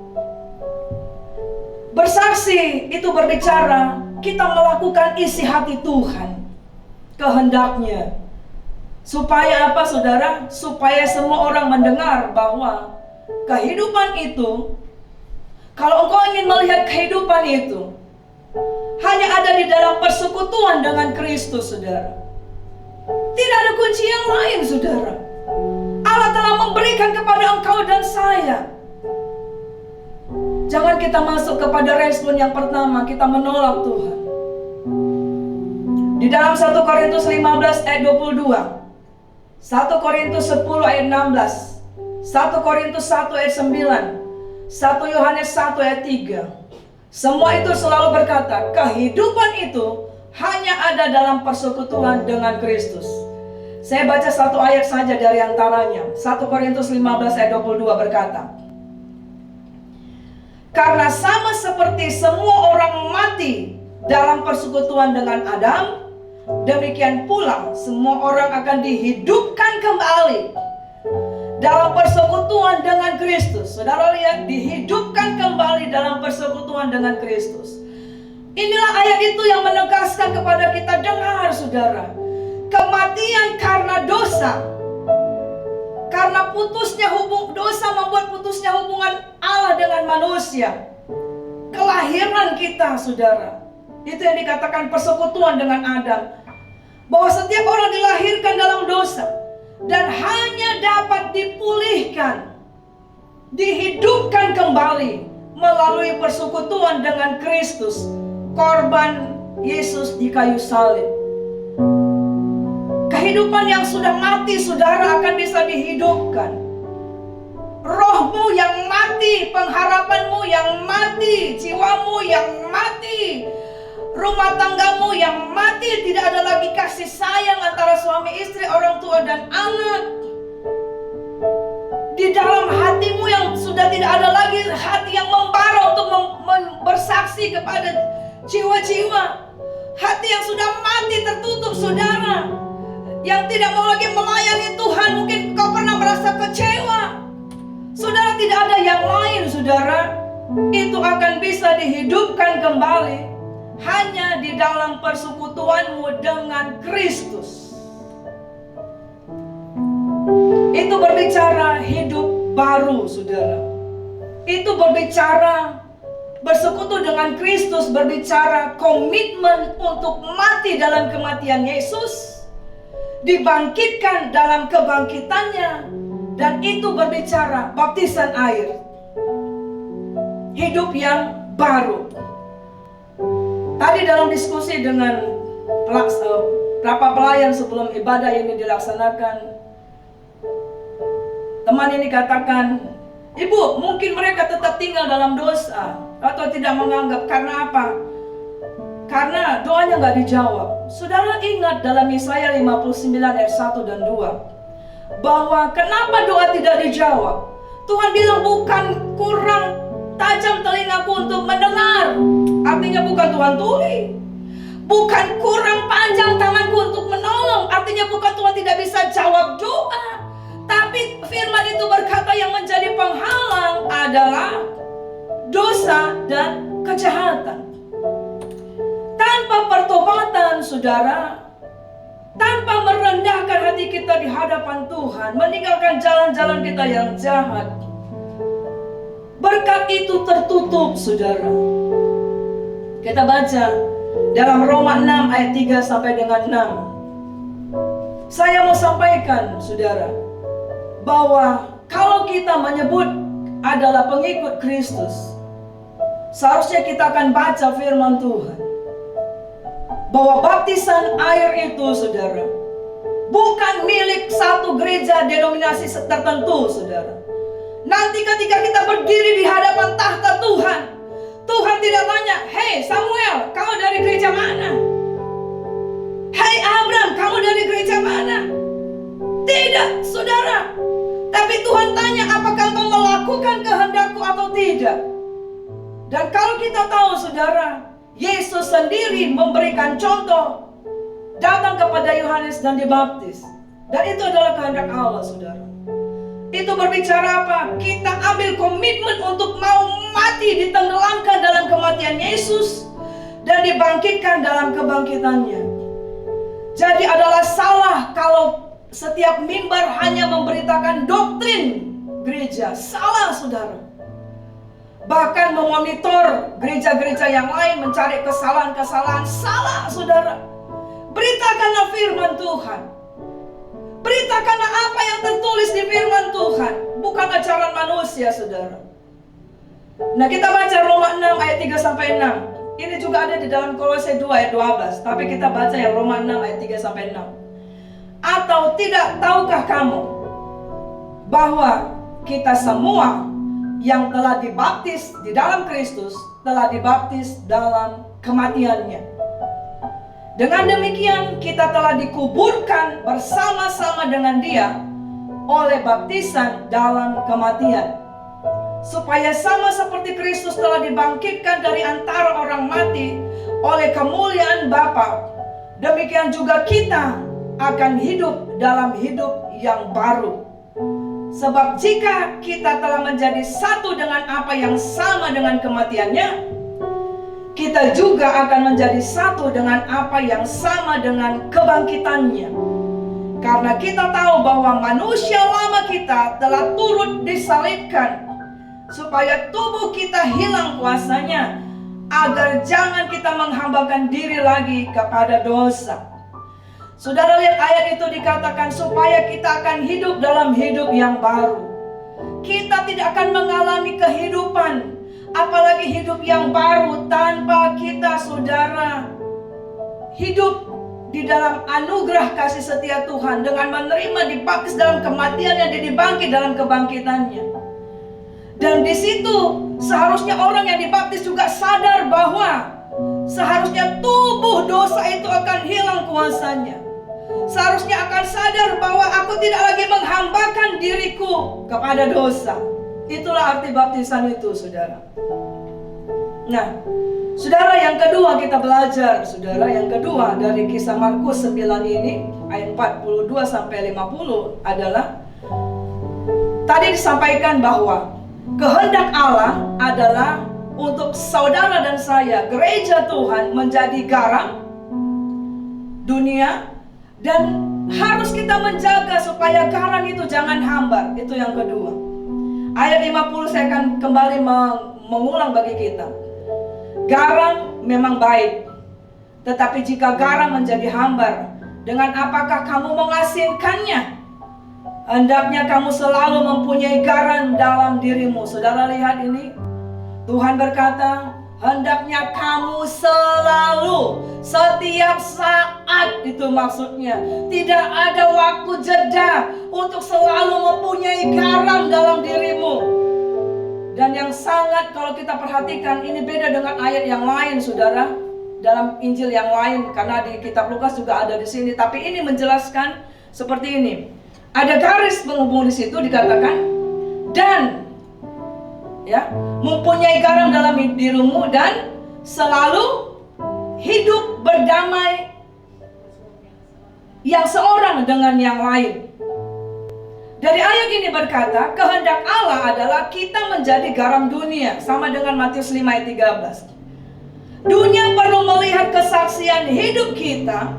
Speaker 2: Bersaksi itu berbicara kita melakukan isi hati Tuhan, kehendaknya. Supaya apa saudara? Supaya semua orang mendengar bahwa kehidupan itu, kalau engkau ingin melihat kehidupan itu, hanya ada di dalam persekutuan dengan Kristus, saudara. Tidak ada kunci yang lain, saudara. Allah telah memberikan kepada engkau dan saya. Jangan kita masuk kepada respon yang pertama, kita menolak Tuhan. Di dalam 1 Korintus 15 ayat 22, 1 Korintus 10 ayat 16, 1 Korintus 1 ayat 9, 1 Yohanes 1 ayat 3. Semua itu selalu berkata, kehidupan itu hanya ada dalam persekutuan dengan Kristus. Saya baca satu ayat saja dari antaranya. 1 Korintus 15 ayat 22 berkata, karena sama seperti semua orang mati dalam persekutuan dengan Adam, demikian pula semua orang akan dihidupkan kembali dalam persekutuan dengan Kristus. Saudara lihat, dihidupkan kembali dalam persekutuan dengan Kristus. Inilah ayat itu yang menegaskan kepada kita, dengar saudara, kematian karena dosa, karena putusnya dosa membuat putusnya hubungan Allah dengan manusia. Kelahiran kita saudara, itu yang dikatakan persekutuan dengan Adam, bahwa setiap orang dilahirkan dalam dosa dan hanya dapat dipulihkan, dihidupkan kembali melalui persekutuan dengan Kristus, korban Yesus di kayu salib. Kehidupan yang sudah mati saudara akan bisa dihidupkan. Rohmu yang mati, pengharapanmu yang mati, jiwamu yang mati, rumah tanggamu yang mati, tidak ada lagi kasih sayang antara suami istri, orang tua dan anak. Di dalam hatimu yang sudah tidak ada lagi hati yang membara untuk bersaksi kepada jiwa-jiwa. Hati yang sudah mati tertutup saudara, yang tidak mau lagi melayani Tuhan. Mungkin kau pernah merasa kecewa. Saudara, tidak ada yang lain saudara. Itu akan bisa dihidupkan kembali hanya di dalam persekutuanmu dengan Kristus. Itu berbicara hidup baru, saudara. Itu berbicara bersekutu dengan Kristus, berbicara komitmen untuk mati dalam kematian Yesus, dibangkitkan dalam kebangkitannya, dan itu berbicara baptisan air. Hidup yang baru. Tadi dalam diskusi dengan berapa pelayan sebelum ibadah ini dilaksanakan, teman ini katakan, "Ibu, mungkin mereka tetap tinggal dalam dosa atau tidak menganggap, karena apa? Karena doanya nggak dijawab." Saudara ingat dalam Yesaya 59 ayat 1 dan 2, bahwa kenapa doa tidak dijawab? Tuhan bilang bukan kurang tajam telingaku untuk mendengar, artinya bukan Tuhan tuli. Bukan kurang panjang tanganku untuk menolong, artinya bukan Tuhan tidak bisa jawab doa. Tapi firman itu berkata yang menjadi penghalang adalah dosa dan kejahatan. Tanpa pertobatan, saudara, tanpa merendahkan hati kita di hadapan Tuhan, meninggalkan jalan-jalan kita yang jahat, berkat itu tertutup, saudara. Kita baca dalam Roma 6 ayat 3 sampai dengan 6. Saya mau sampaikan, saudara, bahwa kalau kita menyebut adalah pengikut Kristus, seharusnya kita akan baca firman Tuhan bahwa baptisan air itu, saudara, bukan milik satu gereja denominasi tertentu, saudara. Nanti ketika kita berdiri di hadapan tahta Tuhan, Tuhan tidak tanya, "Hei Samuel, kamu dari gereja mana? Hei Abraham, kamu dari gereja mana?" Tidak, saudara. Tapi Tuhan tanya, apakah engkau melakukan kehendakku atau tidak? Dan kalau kita tahu, saudara, Yesus sendiri memberikan contoh, datang kepada Yohanes dan dibaptis. Dan itu adalah kehendak Allah, saudara. Itu berbicara apa? Kita ambil komitmen untuk mau mati, ditenggelamkan dalam kematian Yesus, dan dibangkitkan dalam kebangkitannya. Jadi adalah salah kalau setiap mimbar hanya memberitakan doktrin gereja. Salah, saudara. Bahkan memonitor gereja-gereja yang lain mencari kesalahan-kesalahan. Salah, saudara. Beritakanlah firman Tuhan. Beritakanlah apa yang tertulis di firman Tuhan, bukan ajaran manusia, saudara. Nah, kita baca Roma 6 ayat 3 sampai 6. Ini juga ada di dalam Kolose 2 ayat 12, tapi kita baca yang Roma 6 ayat 3 sampai 6. Atau tidak tahukah kamu bahwa kita semua yang telah dibaptis di dalam Kristus telah dibaptis dalam kematiannya. Dengan demikian kita telah dikuburkan bersama-sama dengan Dia oleh baptisan dalam kematian, supaya sama seperti Kristus telah dibangkitkan dari antara orang mati oleh kemuliaan Bapa, demikian juga kita akan hidup dalam hidup yang baru. Sebab jika kita telah menjadi satu dengan apa yang sama dengan kematiannya, kita juga akan menjadi satu dengan apa yang sama dengan kebangkitannya. Karena kita tahu bahwa manusia lama kita telah turut disalibkan, supaya tubuh kita hilang kuasanya, agar jangan kita menghambakan diri lagi kepada dosa. Saudara lihat ayat itu dikatakan supaya kita akan hidup dalam hidup yang baru. Kita tidak akan mengalami kehidupan, apalagi hidup yang baru, tanpa kita, saudara, hidup di dalam anugerah kasih setia Tuhan, dengan menerima dibaptis dalam kematiannya dan dibangkit dalam kebangkitannya. Dan di situ seharusnya orang yang dibaptis juga sadar bahwa seharusnya tubuh dosa itu akan hilang kuasanya. Seharusnya akan sadar bahwa aku tidak lagi menghambakan diriku kepada dosa. Itulah arti baptisan itu, saudara. Nah, saudara, yang kedua kita belajar, saudara, yang kedua dari kisah Markus 9 ini ayat 42 sampai 50 adalah tadi disampaikan bahwa kehendak Allah adalah untuk saudara dan saya, gereja Tuhan, menjadi garam dunia dan harus kita menjaga supaya garam itu jangan hambar. Itu yang kedua. Ayat 50 saya akan kembali mengulang bagi kita. Garam memang baik, tetapi jika garam menjadi hambar, dengan apakah kamu mengasinkannya? Hendaknya kamu selalu mempunyai garam dalam dirimu. Saudara lihat ini, Tuhan berkata, hendaknya kamu selalu, setiap saat, itu maksudnya. Tidak ada waktu jeda untuk selalu mempunyai garam dalam dirimu. Dan yang sangat kalau kita perhatikan, ini beda dengan ayat yang lain, saudara. Dalam Injil yang lain, karena di kitab Lukas juga ada di sini. Tapi ini menjelaskan seperti ini. Ada garis penghubung di situ dikatakan, dan ya, mempunyai garam dalam dirimu dan selalu hidup berdamai yang seorang dengan yang lain. Dari ayat ini berkata, kehendak Allah adalah kita menjadi garam dunia, sama dengan Matius 5 ayat 13. Dunia perlu melihat kesaksian hidup kita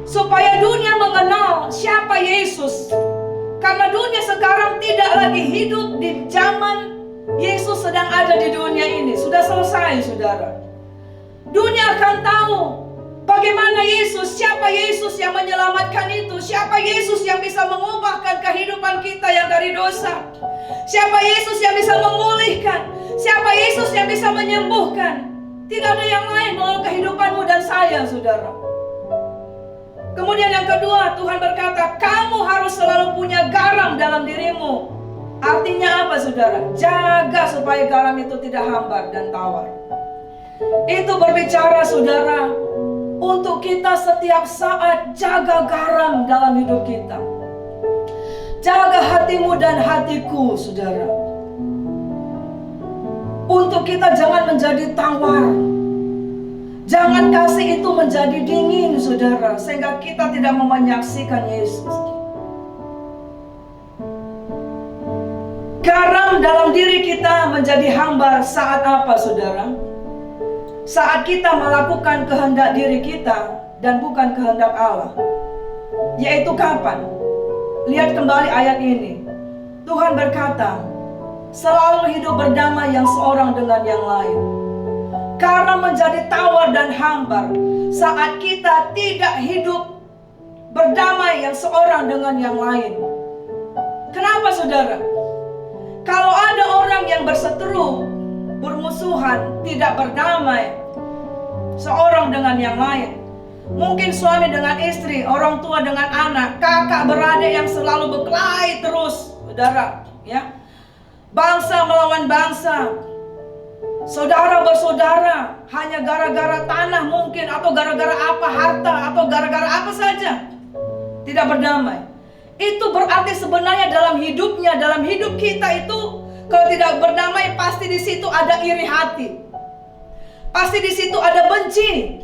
Speaker 2: supaya dunia mengenal siapa Yesus. Karena dunia sekarang tidak lagi hidup di zaman Yesus sedang ada di dunia ini. Sudah selesai, saudara. Dunia akan tahu bagaimana Yesus, siapa Yesus yang menyelamatkan itu, siapa Yesus yang bisa mengubahkan kehidupan kita yang dari dosa, siapa Yesus yang bisa memulihkan, siapa Yesus yang bisa menyembuhkan. Tidak ada yang lain melalui kehidupanmu dan saya, saudara. Kemudian yang kedua, Tuhan berkata, kamu harus selalu punya garam dalam dirimu. Artinya apa, saudara? Jaga supaya garam itu tidak hambar dan tawar. Itu berbicara, saudara, untuk kita setiap saat jaga garam dalam hidup kita. Jaga hatimu dan hatiku, saudara. Untuk kita jangan menjadi tawar. Jangan kasih itu menjadi dingin, saudara, sehingga kita tidak mau menyaksikan Yesus. Garam dalam diri kita menjadi hambar saat apa, saudara? Saat kita melakukan kehendak diri kita dan bukan kehendak Allah. Yaitu kapan? Lihat kembali ayat ini. Tuhan berkata, selalu hidup berdamai yang seorang dengan yang lain. Karena menjadi tawar dan hambar saat kita tidak hidup berdamai yang seorang dengan yang lain. Kenapa, saudara? Kalau ada orang yang berseteru, bermusuhan, tidak berdamai seorang dengan yang lain, mungkin suami dengan istri, orang tua dengan anak, kakak beradik yang selalu berkelahi terus, saudara, ya. Bangsa melawan bangsa, saudara bersaudara hanya gara-gara tanah mungkin, atau gara-gara apa, harta, atau gara-gara apa saja, tidak berdamai. Itu berarti sebenarnya dalam hidupnya, dalam hidup kita itu, kalau tidak berdamai, pasti di situ ada iri hati, pasti di situ ada benci.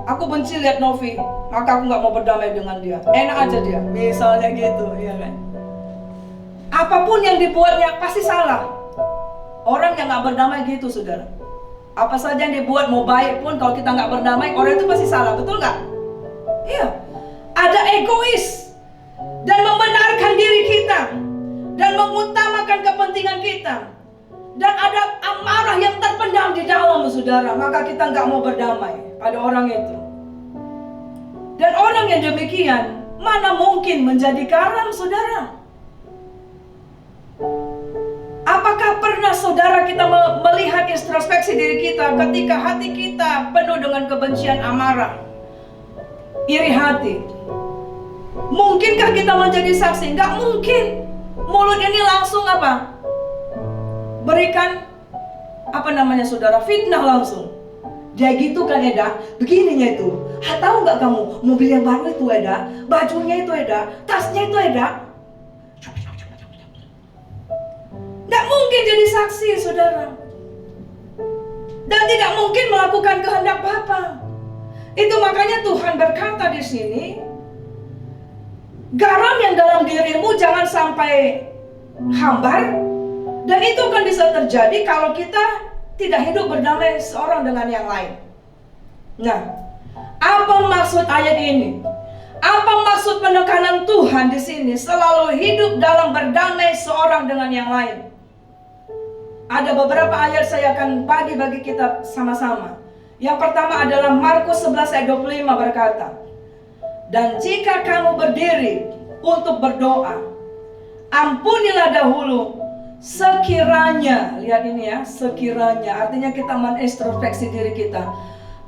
Speaker 2: Aku benci lihat Novi, maka aku nggak mau berdamai dengan dia. Enak aja dia, misalnya gitu, ya kan? Apapun yang dibuatnya pasti salah. Orang yang nggak berdamai gitu, saudara. Apa saja yang dibuat mau baik pun, kalau kita nggak berdamai, orang itu pasti salah, betul nggak? Iya. Ada egois dan membenarkan diri kita dan mengutamakan kepentingan kita, dan ada amarah yang terpendam di dalam, saudara. Maka kita nggak mau berdamai pada orang itu. Dan orang yang demikian mana mungkin menjadi garam, saudara? Apakah pernah saudara kita melihat introspeksi diri kita ketika hati kita penuh dengan kebencian, amarah, iri hati? Mungkinkah kita menjadi saksi? Nggak mungkin. Mulut ini langsung apa? Berikan apa namanya, saudara? Fitnah langsung. Dia gitu kan, Eda, begininya itu. Tahu nggak kamu, mobil yang baru itu, Eda, bajunya itu, Eda, tasnya itu, Eda. Nggak mungkin jadi saksi, saudara. Dan tidak mungkin melakukan kehendak Bapa. Itu makanya Tuhan berkata di sini, garam yang dalam dirimu jangan sampai hambar. Dan itu akan bisa terjadi kalau kita tidak hidup berdamai seorang dengan yang lain. Nah, apa maksud ayat ini? Apa maksud penekanan Tuhan di sini? Selalu hidup dalam berdamai seorang dengan yang lain. Ada beberapa ayat saya akan bagi kita sama-sama. Yang pertama adalah Markus 11 ayat 25 berkata, dan jika kamu berdiri untuk berdoa, ampunilah dahulu sekiranya, lihat ini ya, sekiranya, artinya kita menintrospeksi diri kita,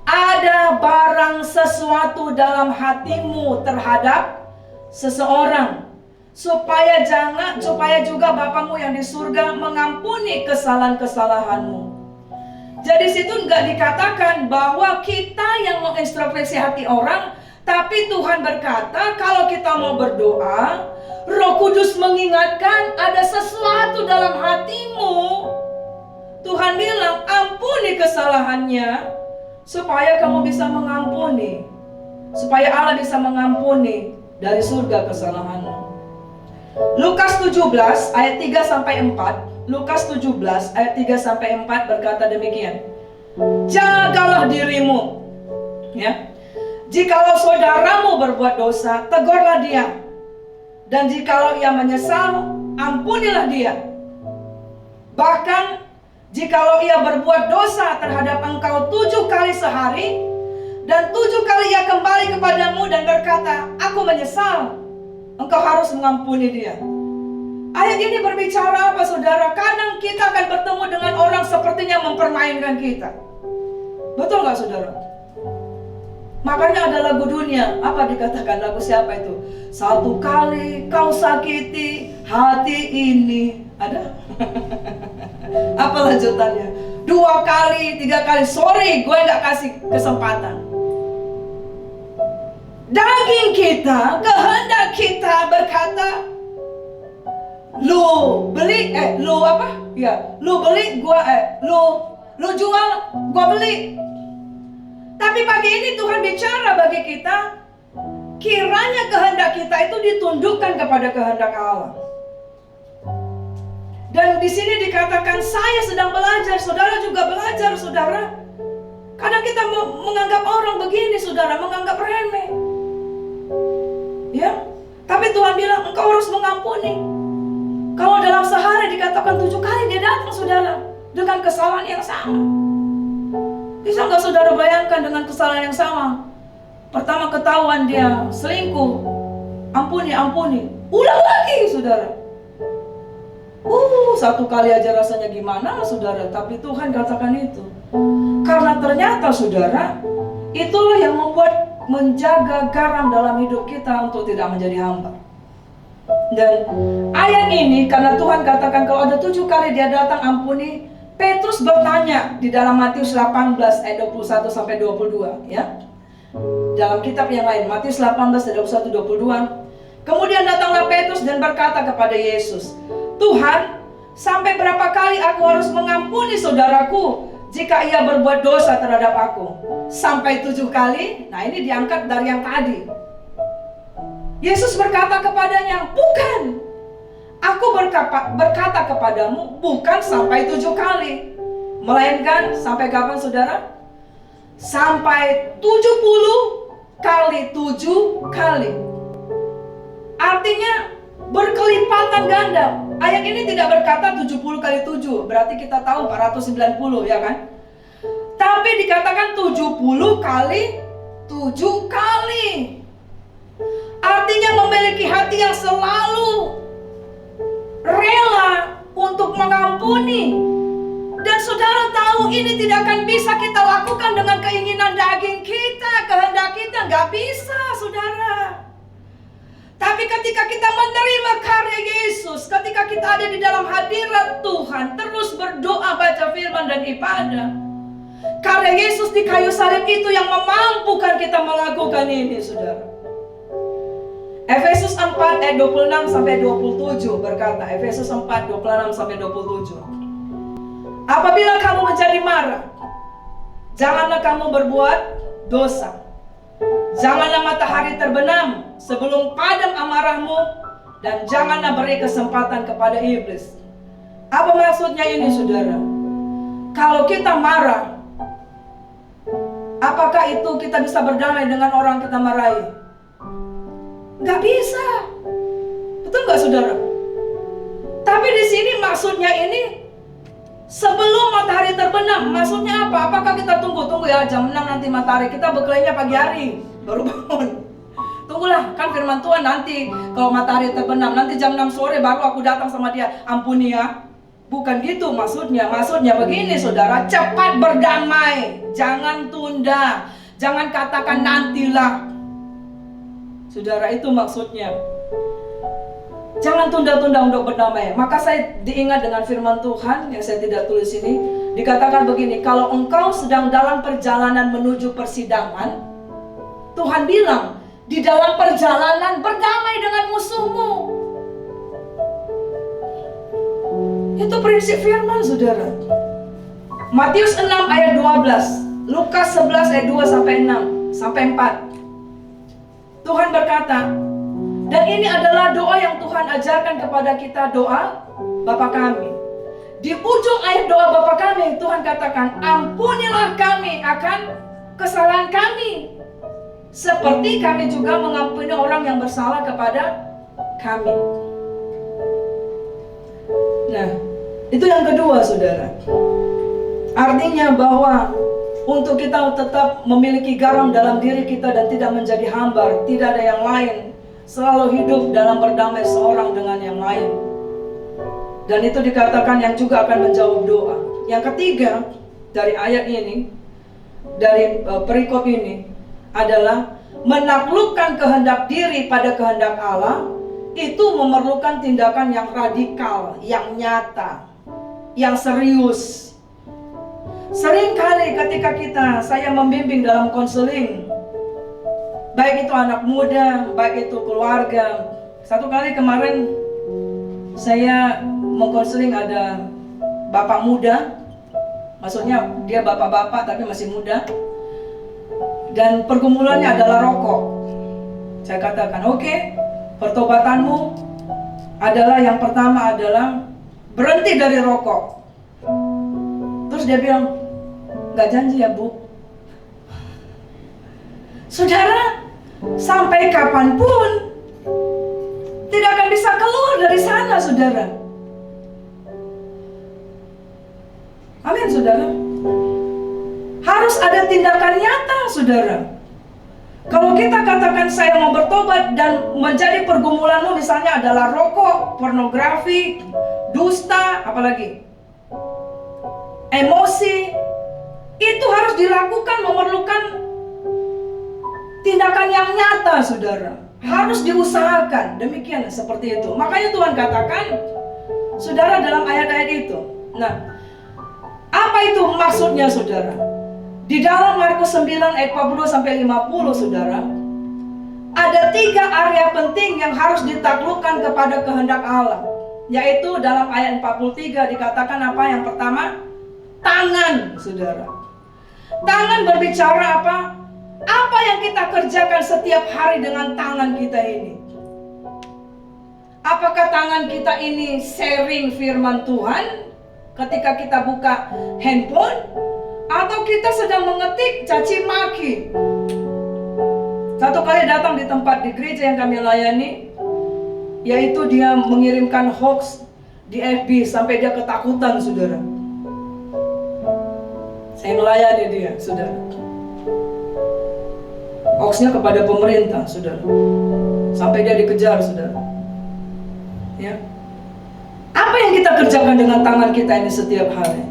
Speaker 2: ada barang sesuatu dalam hatimu terhadap seseorang, supaya juga Bapamu yang di surga mengampuni kesalahan-kesalahanmu. Jadi situ nggak dikatakan bahwa kita yang mengintrospeksi hati orang, tapi Tuhan berkata kalau kita mau berdoa, Roh Kudus mengingatkan ada sesuatu dalam hatimu. Tuhan bilang ampuni kesalahannya, supaya kamu bisa mengampuni, supaya Allah bisa mengampuni dari surga kesalahanmu. Lukas 17 ayat 3 sampai 4. Lukas 17 ayat 3 sampai 4 berkata demikian. Jagalah dirimu, ya. Jikalau saudaramu berbuat dosa, tegurlah dia. Dan jikalau ia menyesal, ampunilah dia. Bahkan jikalau ia berbuat dosa terhadap engkau 7 kali sehari, dan 7 kali ia kembali kepadamu dan berkata, aku menyesal, engkau harus mengampuni dia. Ayat ini berbicara apa, saudara? Kadang kita akan bertemu dengan orang sepertinya mempermainkan kita. Betul gak, saudara? Makanya ada lagu dunia. Apa dikatakan lagu siapa itu? 1 kali kau sakiti hati ini. Ada? Apa lanjutannya? 2 kali, 3 kali, sorry, gue gak kasih kesempatan. Daging kita, kehendak kita berkata, lu beli, lu apa? Ya, lu beli, lu jual, gua beli. Tapi pagi ini Tuhan bicara bagi kita, kiranya kehendak kita itu ditundukkan kepada kehendak Allah. Dan di sini dikatakan saya sedang belajar, saudara juga belajar, saudara. Kadang kita menganggap orang begini, saudara, menganggap remeh. Ya, tapi Tuhan bilang engkau harus mengampuni. Kalau dalam sehari dikatakan 7 kali dia datang, saudara, dengan kesalahan yang sama. Bisa nggak saudara bayangkan dengan kesalahan yang sama? Pertama ketahuan dia selingkuh, ampuni, ulang lagi, saudara. 1 kali aja rasanya gimana, saudara, tapi Tuhan katakan itu. Karena ternyata, saudara, itulah yang membuat menjaga garam dalam hidup kita untuk tidak menjadi hambar. Dan ayat ini karena Tuhan katakan kalau ada 7 kali dia datang ampuni, Petrus bertanya di dalam Matius 18 ayat 21 sampai 22, ya. Dalam kitab yang lain Matius 18 ayat 21 22. Kemudian datanglah Petrus dan berkata kepada Yesus, Tuhan, sampai berapa kali aku harus mengampuni saudaraku jika ia berbuat dosa terhadap aku? Sampai 7 kali? Nah, ini diangkat dari yang tadi. Yesus berkata kepadanya, bukan. Aku berkata kepadamu, bukan sampai 7 kali. Melainkan sampai kapan, saudara? Sampai 70 kali 7 kali. Artinya berkelipatan ganda. Ayat ini tidak berkata 70 kali 7. Berarti kita tahu 490, ya kan? Tapi dikatakan 70 kali 7 kali. Artinya memiliki hati yang selalu rela untuk mengampuni. Dan saudara tahu ini tidak akan bisa kita lakukan dengan keinginan daging kita, kehendak kita, nggak bisa, saudara. Tapi ketika kita menerima karya Yesus, ketika kita ada di dalam hadirat Tuhan, terus berdoa, baca firman dan ibadah, karya Yesus di kayu salib itu yang memampukan kita melakukan ini, saudara. Efesus 4 ayat 26 sampai 27 berkata, Efesus 4 26 sampai 27. Apabila kamu menjadi marah, janganlah kamu berbuat dosa. Janganlah matahari terbenam sebelum padam amarahmu, dan janganlah beri kesempatan kepada iblis. Apa maksudnya ini, saudara? Kalau kita marah, apakah itu kita bisa berdamai dengan orang kita marahi? Nggak bisa. Betul nggak saudara? Tapi di sini maksudnya ini sebelum matahari terbenam. Maksudnya apa? Apakah kita tunggu ya jam 6 nanti matahari, kita bekelainya pagi hari baru bangun? Tunggulah, kan firman Tuhan nanti kalau matahari terbenam, nanti jam 6 sore baru aku datang sama dia, ampuni ya. Bukan gitu maksudnya. Maksudnya begini saudara, cepat berdamai, jangan tunda, jangan katakan nantilah. Saudara, itu maksudnya. Jangan tunda-tunda untuk berdamai. Maka saya diingat dengan firman Tuhan yang saya tidak tulis ini. Dikatakan begini, kalau engkau sedang dalam perjalanan menuju persidangan, Tuhan bilang, di dalam perjalanan berdamai dengan musuhmu. Itu prinsip firman saudara. Matius 6 ayat 12, Lukas 11 ayat 2 sampai 6 sampai 4. Tuhan berkata, dan ini adalah doa yang Tuhan ajarkan kepada kita, doa Bapa kami. Di ujung ayat doa Bapa kami, Tuhan katakan, ampunilah kami akan kesalahan kami, seperti kami juga mengampuni orang yang bersalah kepada kami. Nah, itu yang kedua saudara. Artinya bahwa untuk kita tetap memiliki garam dalam diri kita dan tidak menjadi hambar, tidak ada yang lain, selalu hidup dalam berdamai seorang dengan yang lain. Dan itu dikatakan yang juga akan menjawab doa. Yang ketiga dari ayat ini, dari perikop ini adalah menaklukkan kehendak diri pada kehendak Allah. Itu memerlukan tindakan yang radikal, yang nyata, yang serius. Seringkali ketika saya membimbing dalam konseling, baik itu anak muda, baik itu keluarga. Satu kali kemarin saya mengkonseling ada bapak muda, maksudnya dia bapak-bapak tapi masih muda, dan pergumulannya adalah rokok. Saya katakan, oke, pertobatanmu adalah yang pertama adalah berhenti dari rokok. Terus dia bilang, nggak janji ya Bu. Saudara, sampai kapanpun tidak akan bisa keluar dari sana saudara. Amin saudara. Harus ada tindakan nyata saudara. Kalau kita katakan saya mau bertobat dan menjadi pergumulanmu misalnya adalah rokok, pornografi, dusta, apalagi emosi, itu harus dilakukan, memerlukan tindakan yang nyata saudara. Harus diusahakan, demikian seperti itu. Makanya Tuhan katakan saudara dalam ayat-ayat itu. Nah, apa itu maksudnya saudara? Di dalam Markus 9 ayat 42 sampai 50 saudara, ada 3 area penting yang harus ditaklukkan kepada kehendak Allah. Yaitu dalam ayat 43 dikatakan apa? Yang pertama, tangan saudara. Tangan berbicara apa? Apa yang kita kerjakan setiap hari dengan tangan kita ini? Apakah tangan kita ini sharing firman Tuhan ketika kita buka handphone? Atau kita sedang mengetik caci maki? Satu kali datang di tempat di gereja yang kami layani, yaitu dia mengirimkan hoax di FB sampai dia ketakutan saudara. Saya melayani dia saudara. Hoaxnya kepada pemerintah saudara, sampai dia dikejar saudara. Ya. Apa yang kita kerjakan dengan tangan kita ini setiap hari?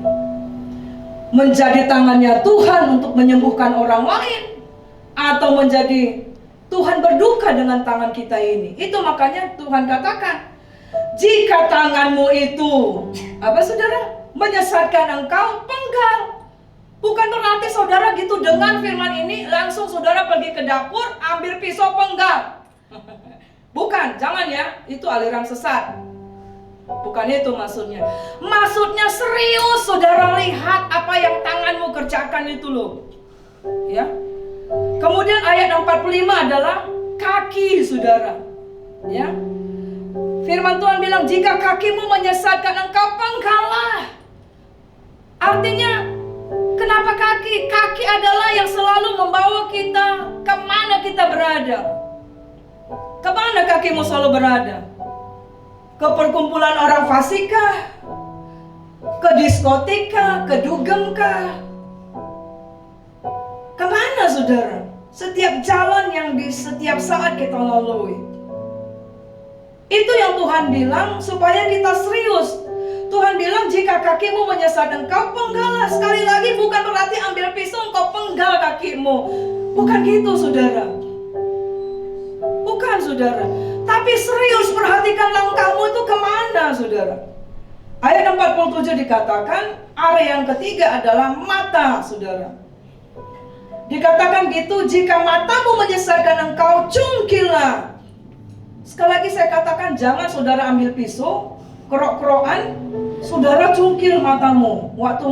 Speaker 2: Menjadi tangannya Tuhan untuk menyembuhkan orang lain, atau menjadi Tuhan berduka dengan tangan kita ini? Itu makanya Tuhan katakan, jika tanganmu itu apa saudara? Menyesatkan engkau, penggal. Bukan berarti saudara gitu dengan firman ini langsung saudara pergi ke dapur ambil pisau penggal. Bukan, jangan ya, itu aliran sesat. Bukan itu maksudnya. Maksudnya serius saudara, lihat apa yang tanganmu kerjakan itu loh. Ya. Kemudian ayat 45 adalah kaki saudara. Ya. Firman Tuhan bilang, jika kakimu menyesatkan engkau, penggallah. Artinya kenapa kaki? Kaki adalah yang selalu membawa kita kemana kita berada. Kemana kakimu selalu berada? Ke perkumpulan orang fasik kah? Ke diskotik kah? Ke dugem kah? Kemana saudara? Setiap jalan yang di setiap saat kita lalui. Itu yang Tuhan bilang supaya kita serius. Tuhan bilang jika kakimu menyesat engkau penggallah. Sekali lagi bukan berarti ambil pisau engkau penggal kakimu. Bukan gitu saudara. Bukan saudara. Tapi serius perhatikan langkahmu itu kemana saudara. Ayat 47 dikatakan area yang ketiga adalah mata saudara. Dikatakan gitu, jika matamu menyesatkan engkau, cungkilah. Sekali lagi saya katakan, jangan saudara ambil pisau, kerok-kerokan, saudara cungkil matamu. Waktu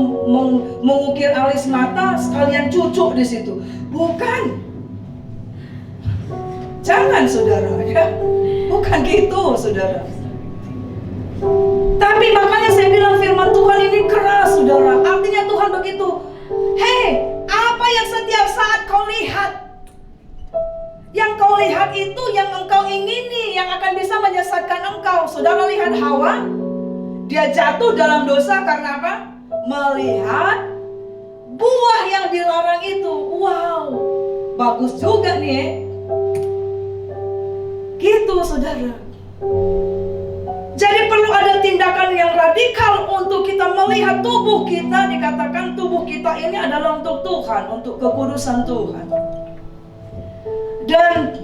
Speaker 2: mengukir alis mata, sekalian cucuk di situ. Bukan. Jangan saudara, ya. Bukan gitu saudara. Tapi makanya saya bilang firman Tuhan ini keras saudara. Artinya Tuhan begitu, hei, apa yang setiap saat kau lihat, yang kau lihat itu yang engkau ingini, yang akan bisa menyesatkan engkau. Saudara lihat Hawa, dia jatuh dalam dosa karena apa? Melihat buah yang dilarang itu. Wow, bagus juga nih. Gitu saudara. Jadi perlu ada tindakan yang radikal untuk kita melihat tubuh kita. Dikatakan tubuh kita ini adalah untuk Tuhan, untuk kekudusan Tuhan. Dan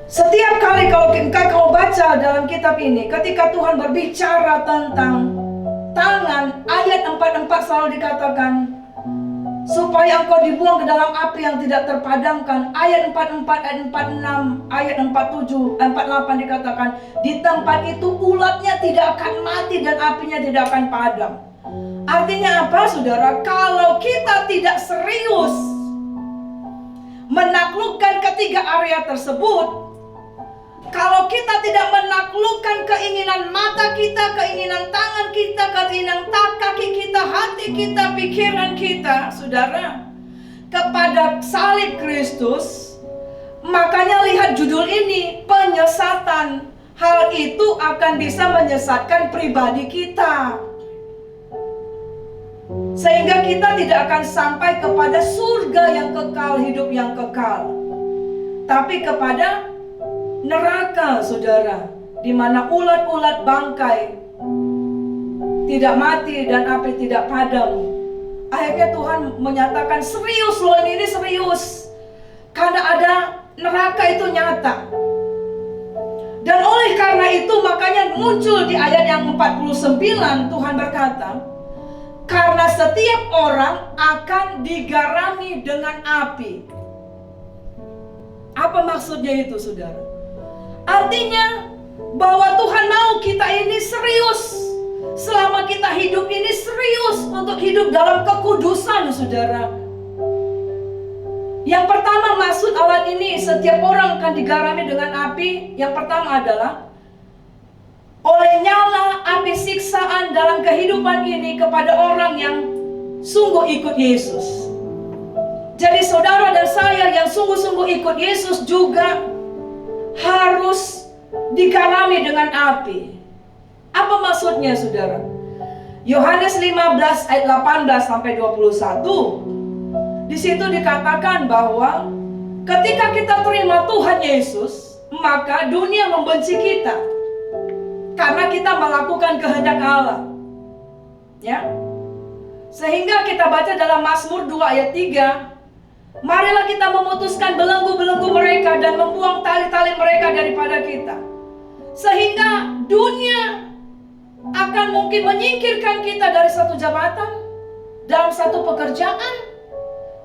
Speaker 2: setiap kali kalau kau baca dalam kitab ini, ketika Tuhan berbicara tentang tangan, ayat 44 selalu dikatakan supaya engkau dibuang ke dalam api yang tidak terpadamkan. Ayat 44, ayat 46, ayat 47, 48 dikatakan di tempat itu ulatnya tidak akan mati dan apinya tidak akan padam. Artinya apa saudara? Kalau kita tidak serius menaklukkan ketiga area tersebut, kalau kita tidak menaklukkan keinginan mata kita, keinginan tangan kita, keinginan kaki kita, hati kita, pikiran kita, saudara, kepada salib Kristus, makanya lihat judul ini, penyesatan. Hal itu akan bisa menyesatkan pribadi kita. Sehingga kita tidak akan sampai kepada surga yang kekal, hidup yang kekal. Tapi kepada neraka saudara, di mana ulat-ulat bangkai tidak mati dan api tidak padam. Akhirnya Tuhan menyatakan serius loh, ini serius, karena ada neraka itu nyata. Dan oleh karena itu makanya muncul di ayat yang 49 Tuhan berkata, karena setiap orang akan digarami dengan api. Apa maksudnya itu saudara? Artinya bahwa Tuhan mau kita ini serius. Selama kita hidup ini serius untuk hidup dalam kekudusan saudara. Yang pertama maksud alat ini, setiap orang akan digarami dengan api. Yang pertama adalah oleh nyala api siksaan dalam kehidupan ini kepada orang yang sungguh ikut Yesus. Jadi saudara dan saya yang sungguh-sungguh ikut Yesus juga harus digarami dengan api. Apa maksudnya saudara? Yohanes 15 ayat 18 sampai 21. Di situ dikatakan bahwa ketika kita terima Tuhan Yesus, maka dunia membenci kita karena kita melakukan kehendak Allah. Ya. Sehingga kita baca dalam Mazmur 2 ayat 3, marilah kita memutuskan belenggu-belenggu mereka dan membuang tali-tali mereka daripada kita. Sehingga dunia akan mungkin menyingkirkan kita dari satu jabatan, dalam satu pekerjaan.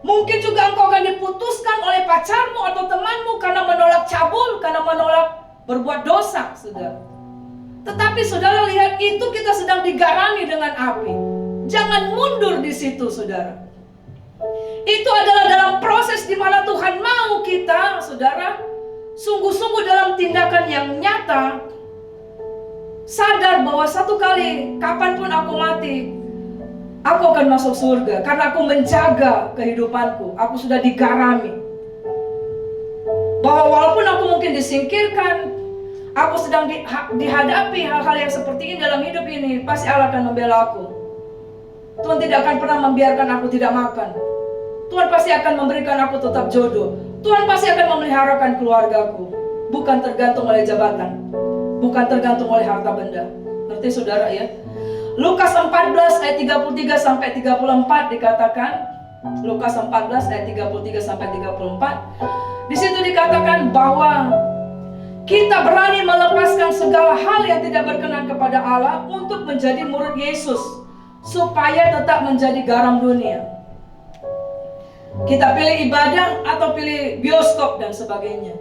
Speaker 2: Mungkin juga engkau akan diputuskan oleh pacarmu atau temanmu karena menolak cabul, karena menolak berbuat dosa, saudara. Tetapi saudara lihat, itu kita sedang digarami dengan api. Jangan mundur di situ, saudara. Itu adalah dalam proses di mana Tuhan mau kita, saudara, sungguh-sungguh dalam tindakan yang nyata, sadar bahwa satu kali, kapanpun aku mati, aku akan masuk surga. Karena aku menjaga kehidupanku, aku sudah digarami. Bahwa walaupun aku mungkin disingkirkan, aku sedang dihadapi hal-hal yang seperti ini dalam hidup ini, pasti Allah akan membela aku. Tuhan tidak akan pernah membiarkan aku tidak makan. Tuhan pasti akan memberikan aku tetap jodoh. Tuhan pasti akan memeliharakan keluargaku. Bukan tergantung oleh jabatan, bukan tergantung oleh harta benda. Ngerti saudara ya? Lukas 14 ayat 33 sampai 34 dikatakan, Lukas 14 ayat 33 sampai 34. Di situ dikatakan bahwa kita berani melepaskan segala hal yang tidak berkenan kepada Allah untuk menjadi murid Yesus, supaya tetap menjadi garam dunia. Kita pilih ibadah atau pilih bioskop dan sebagainya.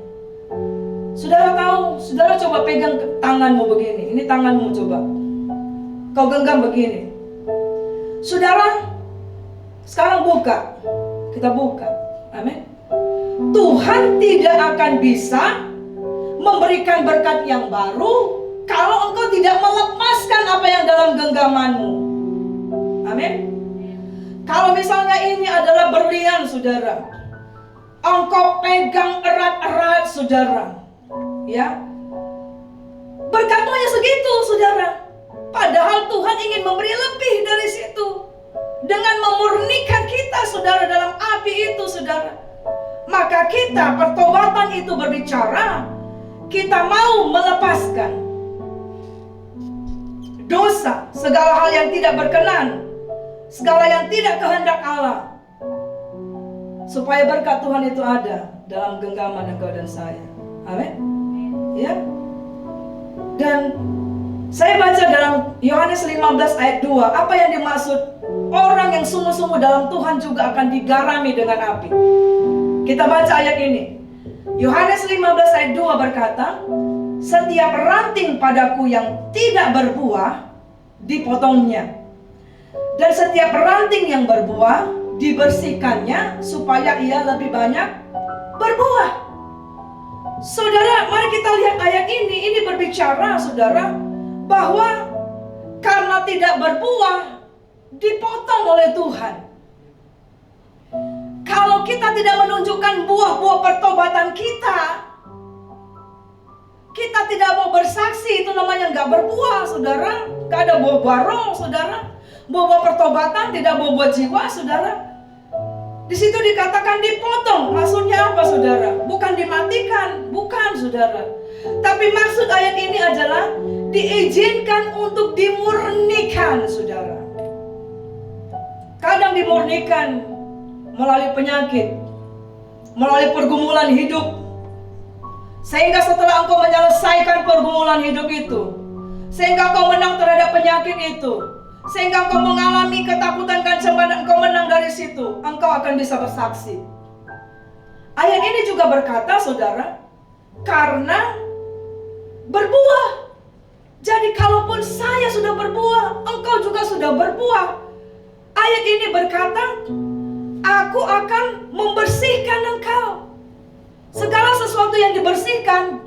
Speaker 2: Saudara tahu, saudara coba pegang tanganmu begini. Ini tanganmu coba. Kau genggam begini. Saudara, sekarang buka. Kita buka. Amin. Tuhan tidak akan bisa memberikan berkat yang baru kalau engkau tidak melepaskan apa yang dalam genggamanmu. Amin. Kalau misalnya ini adalah berlian, saudara, engkau pegang erat-erat, saudara, ya, berkatmu hanya segitu, saudara. Padahal Tuhan ingin memberi lebih dari situ, dengan memurnikan kita, saudara, dalam api itu, saudara. Maka kita, pertobatan itu berbicara, kita mau melepaskan dosa, segala hal yang tidak berkenan, segala yang tidak kehendak Allah, supaya berkat Tuhan itu ada dalam genggaman engkau dan saya. Amin. Ya. Dan saya baca dalam Yohanes 15 ayat 2, apa yang dimaksud orang yang sungguh-sungguh dalam Tuhan juga akan digarami dengan api. Kita baca ayat ini. Yohanes 15 ayat 2 berkata, setiap ranting padaku yang tidak berbuah dipotongnya, dan setiap ranting yang berbuah dibersihkannya supaya ia lebih banyak berbuah. Saudara, mari kita lihat ayat ini. Ini berbicara, saudara, bahwa karena tidak berbuah dipotong oleh Tuhan. Kalau kita tidak menunjukkan buah-buah pertobatan kita, kita tidak mau bersaksi, itu namanya nggak berbuah, saudara. Nggak ada buah-buah roh, saudara. Buah-buah pertobatan, tidak buah-buah jiwa, saudara. Di situ dikatakan dipotong. Maksudnya apa, saudara? Bukan dimatikan, bukan, saudara. Tapi maksud ayat ini adalah diizinkan untuk dimurnikan, saudara. Kadang dimurnikan melalui penyakit, melalui pergumulan hidup, sehingga setelah engkau menyelesaikan pergumulan hidup itu, sehingga engkau menang terhadap penyakit itu, sehingga engkau mengalami ketakutan kecemasan dan engkau menang dari situ, engkau akan bisa bersaksi. Ayat ini juga berkata, saudara, karena berbuah. Jadi kalaupun saya sudah berbuah, engkau juga sudah berbuah. Ayat ini berkata, aku akan membersihkan engkau. Segala sesuatu yang dibersihkan,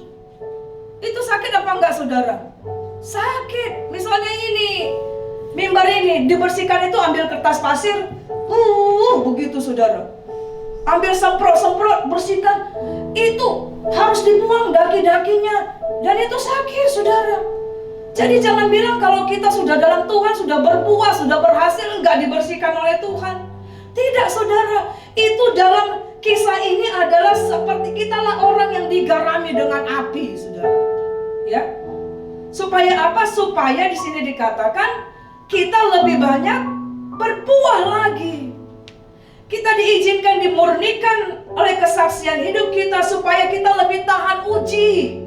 Speaker 2: itu sakit apa enggak, saudara? Sakit. Misalnya ini, mimbar ini dibersihkan, itu ambil kertas pasir, begitu, saudara. Ambil semprot-semprot, bersihkan, itu harus dibuang daki-dakinya, dan itu sakit, saudara. Jadi jangan bilang kalau kita sudah dalam Tuhan, sudah berbuah, sudah berhasil, enggak dibersihkan oleh Tuhan. Tidak, saudara. Itu dalam kisah ini adalah seperti kitalah orang yang digarami dengan api, saudara. Ya. Supaya apa? Supaya di sini dikatakan kita lebih banyak berbuah lagi. Kita diizinkan dimurnikan oleh kesaksian hidup kita supaya kita lebih tahan uji.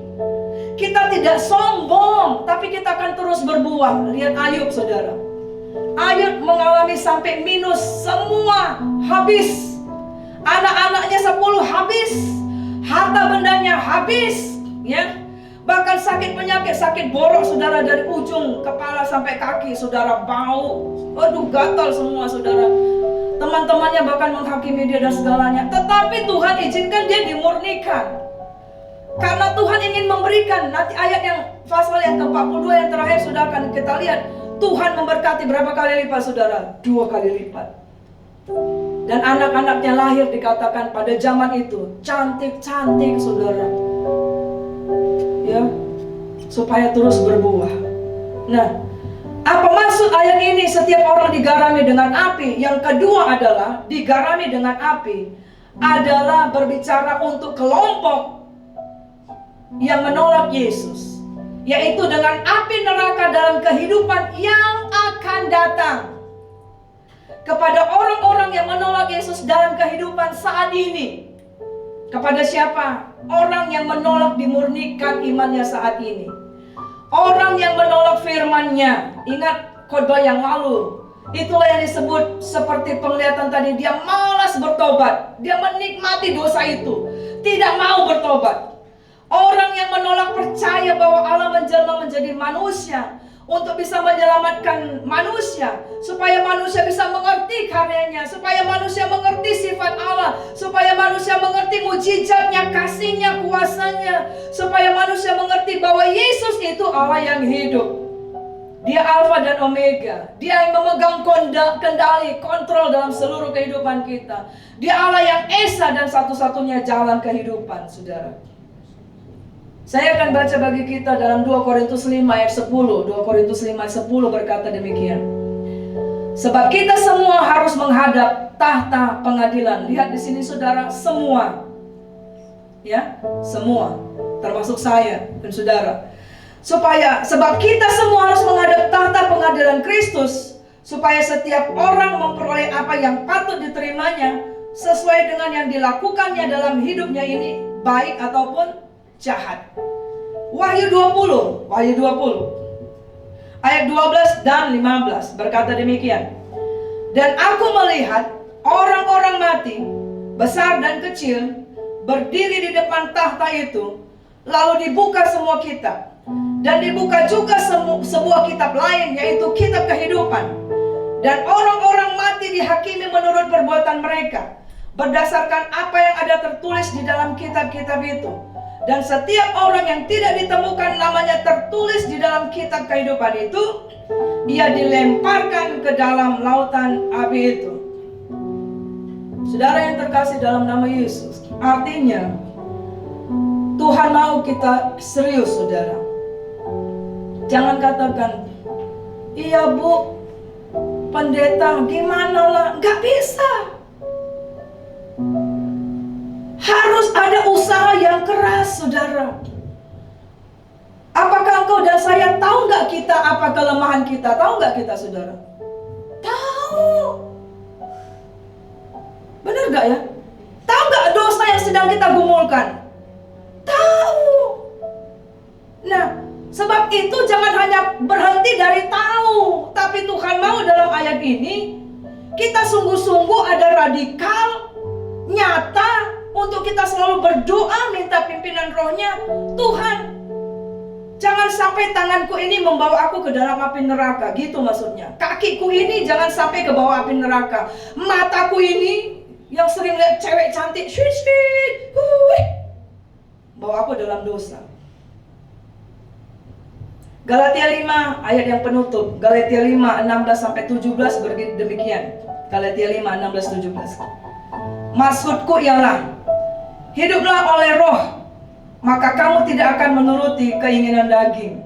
Speaker 2: Kita tidak sombong, tapi kita akan terus berbuah. Lihat Ayub, saudara. Ayub mengalami sampai minus, semua habis. Anak-anaknya 10 habis, harta bendanya habis, ya. Bahkan sakit penyakit, sakit borok, saudara, dari ujung kepala sampai kaki, saudara, bau. Aduh, gatal semua, saudara. Teman-temannya bahkan menghakimi dia dan segalanya. Tetapi Tuhan izinkan dia dimurnikan. Karena Tuhan ingin memberikan. Nanti ayat yang pasal yang ke-42 yang terakhir sudah akan kita lihat. Tuhan memberkati berapa kali lipat, saudara? 2 kali lipat. Dan anak-anaknya lahir dikatakan pada zaman itu cantik-cantik, saudara. Ya, supaya terus berbuah. Nah, apa maksud ayat ini? Setiap orang digarami dengan api. Yang kedua adalah digarami dengan api adalah berbicara untuk kelompok yang menolak Yesus, yaitu dengan api neraka dalam kehidupan yang akan datang. Kepada orang-orang yang menolak Yesus dalam kehidupan saat ini. Kepada siapa? Orang yang menolak dimurnikan imannya saat ini. Orang yang menolak firman-Nya. Ingat khotbah yang lalu. Itulah yang disebut seperti penglihatan tadi. Dia malas bertobat. Dia menikmati dosa itu. Tidak mau bertobat. Orang yang menolak percaya bahwa Allah menjelma menjadi manusia untuk bisa menyelamatkan manusia, supaya manusia bisa mengerti karyanya, supaya manusia mengerti sifat Allah, supaya manusia mengerti mujizatnya, kasihnya, kuasanya, supaya manusia mengerti bahwa Yesus itu Allah yang hidup. Dia Alfa dan Omega. Dia yang memegang kendali, kontrol dalam seluruh kehidupan kita. Dia Allah yang esa dan satu-satunya jalan kehidupan, saudara. Saya akan baca bagi kita dalam 2 Korintus 5 ayat 10. 2 Korintus 5 ayat 10 berkata demikian. Sebab kita semua harus menghadap tahta pengadilan. Lihat di sini saudara, semua. Ya, semua. Termasuk saya dan saudara. Sebab kita semua harus menghadap tahta pengadilan Kristus, supaya setiap orang memperoleh apa yang patut diterimanya sesuai dengan yang dilakukannya dalam hidupnya ini, baik ataupun jahat. Wahyu 20 ayat 12 dan 15 berkata demikian. Dan aku melihat orang-orang mati, besar dan kecil, berdiri di depan tahta itu. Lalu dibuka semua kitab. Dan dibuka juga sebuah kitab lain, yaitu kitab kehidupan. Dan orang-orang mati dihakimi menurut perbuatan mereka, berdasarkan apa yang ada tertulis di dalam kitab-kitab itu. Dan setiap orang yang tidak ditemukan namanya tertulis di dalam kitab kehidupan itu, ia dilemparkan ke dalam lautan api itu. Saudara yang terkasih dalam nama Yesus, artinya Tuhan mau kita serius, saudara. Jangan katakan, iya bu, pendeta gimana lah, gak bisa. Harus ada usaha yang keras, saudara. Apakah engkau dan saya tahu nggak kita apa kelemahan kita? Tahu nggak kita, saudara? Tahu. Benar nggak ya? Tahu nggak dosa yang sedang kita gumulkan? Tahu. Nah, sebab itu jangan hanya berhenti dari tahu, tapi Tuhan mau dalam ayat ini kita sungguh-sungguh ada radikal, nyata, untuk kita selalu berdoa minta pimpinan rohnya. Tuhan, jangan sampai tanganku ini membawa aku ke dalam api neraka. Gitu maksudnya. Kakiku ini jangan sampai ke bawah api neraka. Mataku ini yang sering lihat cewek cantik, bawa aku dalam dosa. Galatia 5 ayat yang penutup. Galatia 5 16-17 demikian. Galatia 5 16-17. Maksudku ialah, hiduplah oleh roh, maka kamu tidak akan menuruti keinginan daging.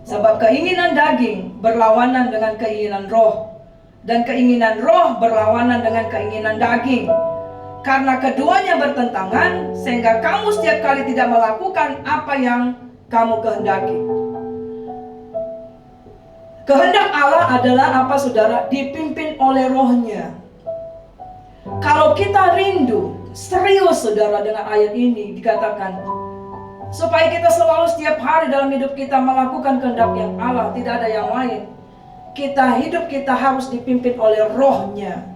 Speaker 2: Sebab keinginan daging berlawanan dengan keinginan roh, dan keinginan roh berlawanan dengan keinginan daging. Karena keduanya bertentangan, sehingga kamu setiap kali tidak melakukan apa yang kamu kehendaki. Kehendak Allah adalah apa, saudara? Dipimpin oleh rohnya. Kalau kita rindu, serius saudara dengan ayat ini, dikatakan supaya kita selalu setiap hari dalam hidup kita melakukan kehendak yang Allah, tidak ada yang lain. Hidup kita harus dipimpin oleh rohnya.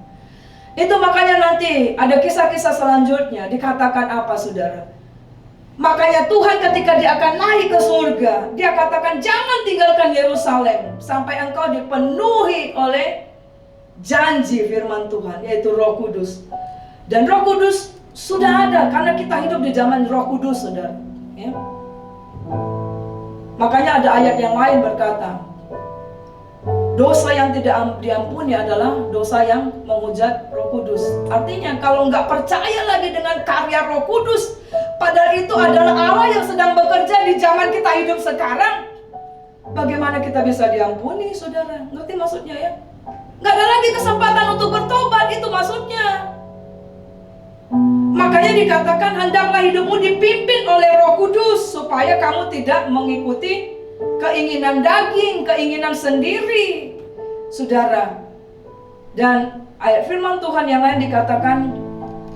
Speaker 2: Itu makanya nanti ada kisah-kisah selanjutnya dikatakan apa, saudara? Makanya Tuhan ketika dia akan naik ke surga, dia katakan jangan tinggalkan Yerusalem sampai engkau dipenuhi oleh janji firman Tuhan, yaitu Roh Kudus. Dan Roh Kudus sudah ada karena kita hidup di zaman Roh Kudus, saudara. Ya. Makanya ada ayat yang lain berkata, dosa yang tidak diampuni adalah dosa yang menghujat Roh Kudus. Artinya kalau nggak percaya lagi dengan karya Roh Kudus, Padahal itu adalah Allah yang sedang bekerja di zaman kita hidup sekarang. Bagaimana kita bisa diampuni, saudara? Ngerti maksudnya ya? Nggak ada lagi kesempatan untuk bertobat, itu maksudnya. Makanya dikatakan hendaklah hidupmu dipimpin oleh Roh Kudus, supaya kamu tidak mengikuti keinginan daging, keinginan sendiri, saudara. Dan ayat firman Tuhan yang lain dikatakan,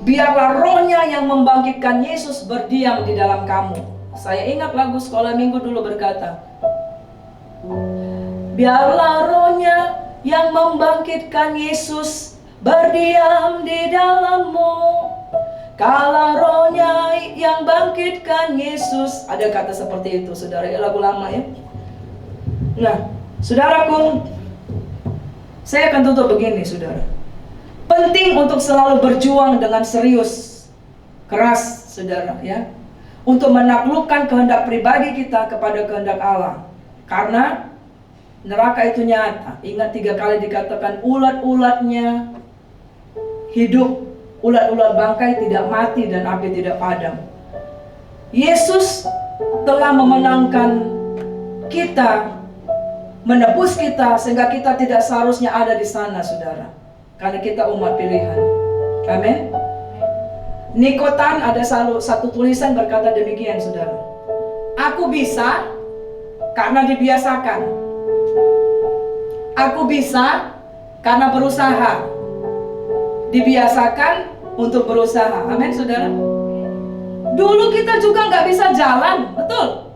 Speaker 2: biarlah rohnya yang membangkitkan Yesus berdiam di dalam kamu. Saya ingat lagu sekolah minggu dulu berkata, biarlah rohnya yang membangkitkan Yesus berdiam di dalammu. Kalau rohnya yang bangkitkan Yesus, ada kata seperti itu, saudara, lagu lama ya. Nah, saudaraku, saya akan tutup begini, saudara. Penting untuk selalu berjuang dengan serius, keras, saudara ya, untuk menaklukkan kehendak pribadi kita kepada kehendak Allah. Karena neraka itu nyata. Ingat 3 kali dikatakan ulat-ulatnya hidup, ulat-ulat bangkai tidak mati dan api tidak padam. Yesus telah memenangkan kita, menebus kita, sehingga kita tidak seharusnya ada di sana, saudara. Karena kita umat pilihan. Amin. Nikotan ada satu tulisan berkata demikian, saudara. Aku bisa karena dibiasakan. Aku bisa karena berusaha. Dibiasakan untuk berusaha. Amin, saudara. Dulu kita juga nggak bisa jalan, betul?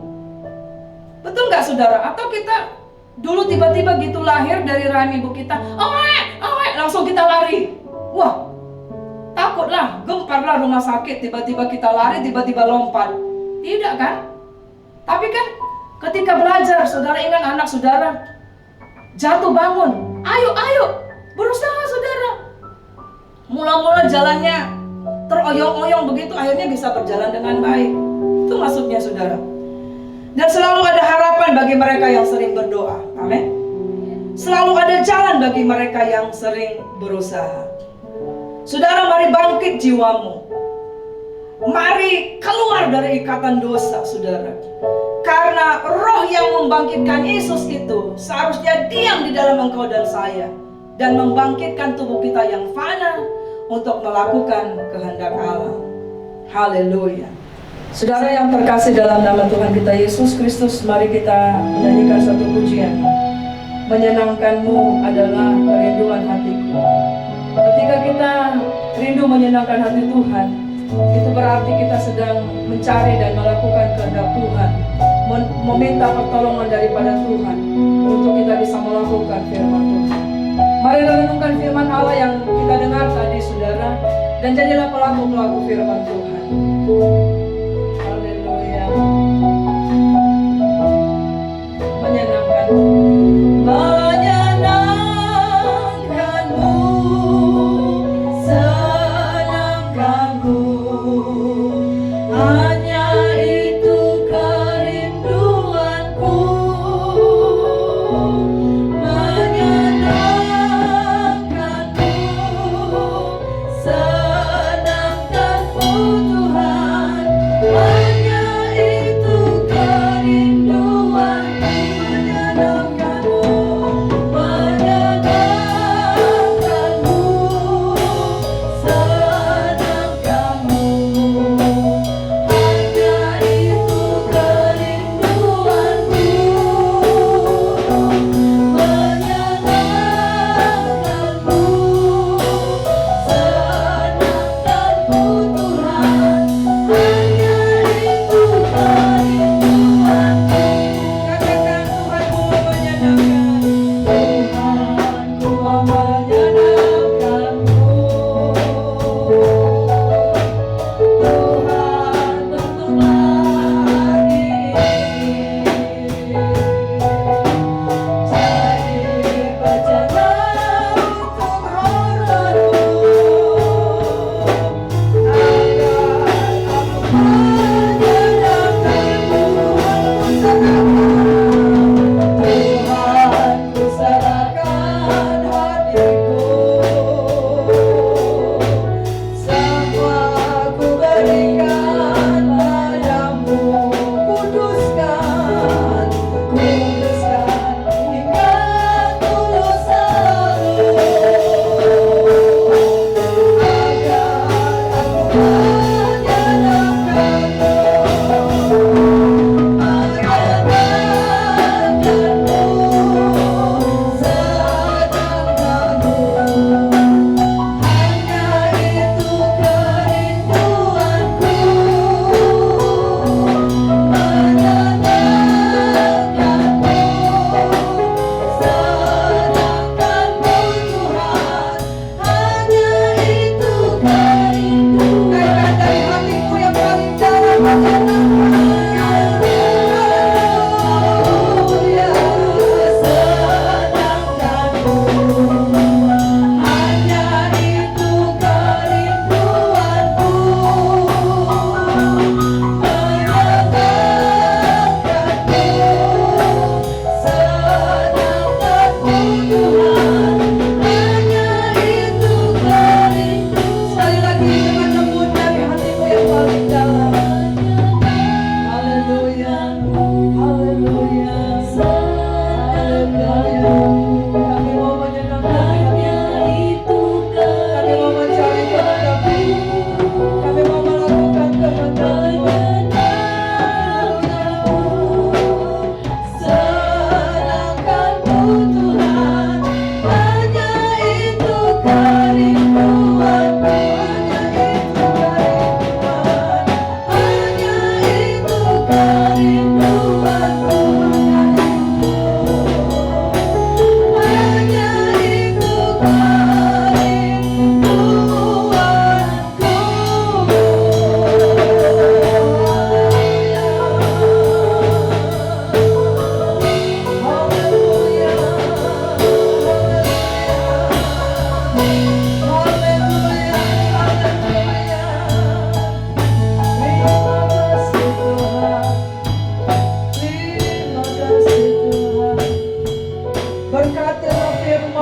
Speaker 2: Betul nggak, saudara? Atau kita dulu tiba-tiba gitu lahir dari rahim ibu kita, langsung kita lari. Wah, takutlah, gemparlah rumah sakit, tiba-tiba kita lari, tiba-tiba lompat. Tidak kan? Tapi kan ketika belajar, saudara ingat anak saudara jatuh bangun, ayo, berusaha, saudara. Mula-mula jalannya teroyong-oyong begitu, akhirnya bisa berjalan dengan baik. Itu maksudnya, saudara. Dan selalu ada harapan bagi mereka yang sering berdoa. Amin. Selalu ada jalan bagi mereka yang sering berusaha. Saudara, mari bangkit jiwamu. Mari keluar dari ikatan dosa, saudara. Karena roh yang membangkitkan Yesus itu seharusnya diam di dalam engkau dan saya, dan membangkitkan tubuh kita yang fana untuk melakukan kehendak Allah. Haleluya. Saudara yang terkasih dalam nama Tuhan kita Yesus Kristus, mari kita menyanyikan satu pujian. Menyenangkanmu adalah kerinduan hatiku. Ketika kita rindu menyenangkan hati Tuhan, itu berarti kita sedang mencari dan melakukan kehendak Tuhan, meminta pertolongan daripada Tuhan untuk kita bisa melakukan firman Tuhan. Mari renungkan firman Allah yang kita dengar tadi, saudara, dan jadilah pelaku-pelaku firman Tuhan. Haleluya. Menyenangkanmu, senangkanmu, hanya itu kerinduanku. Menyenangkanmu, senangkanmu Tuhan,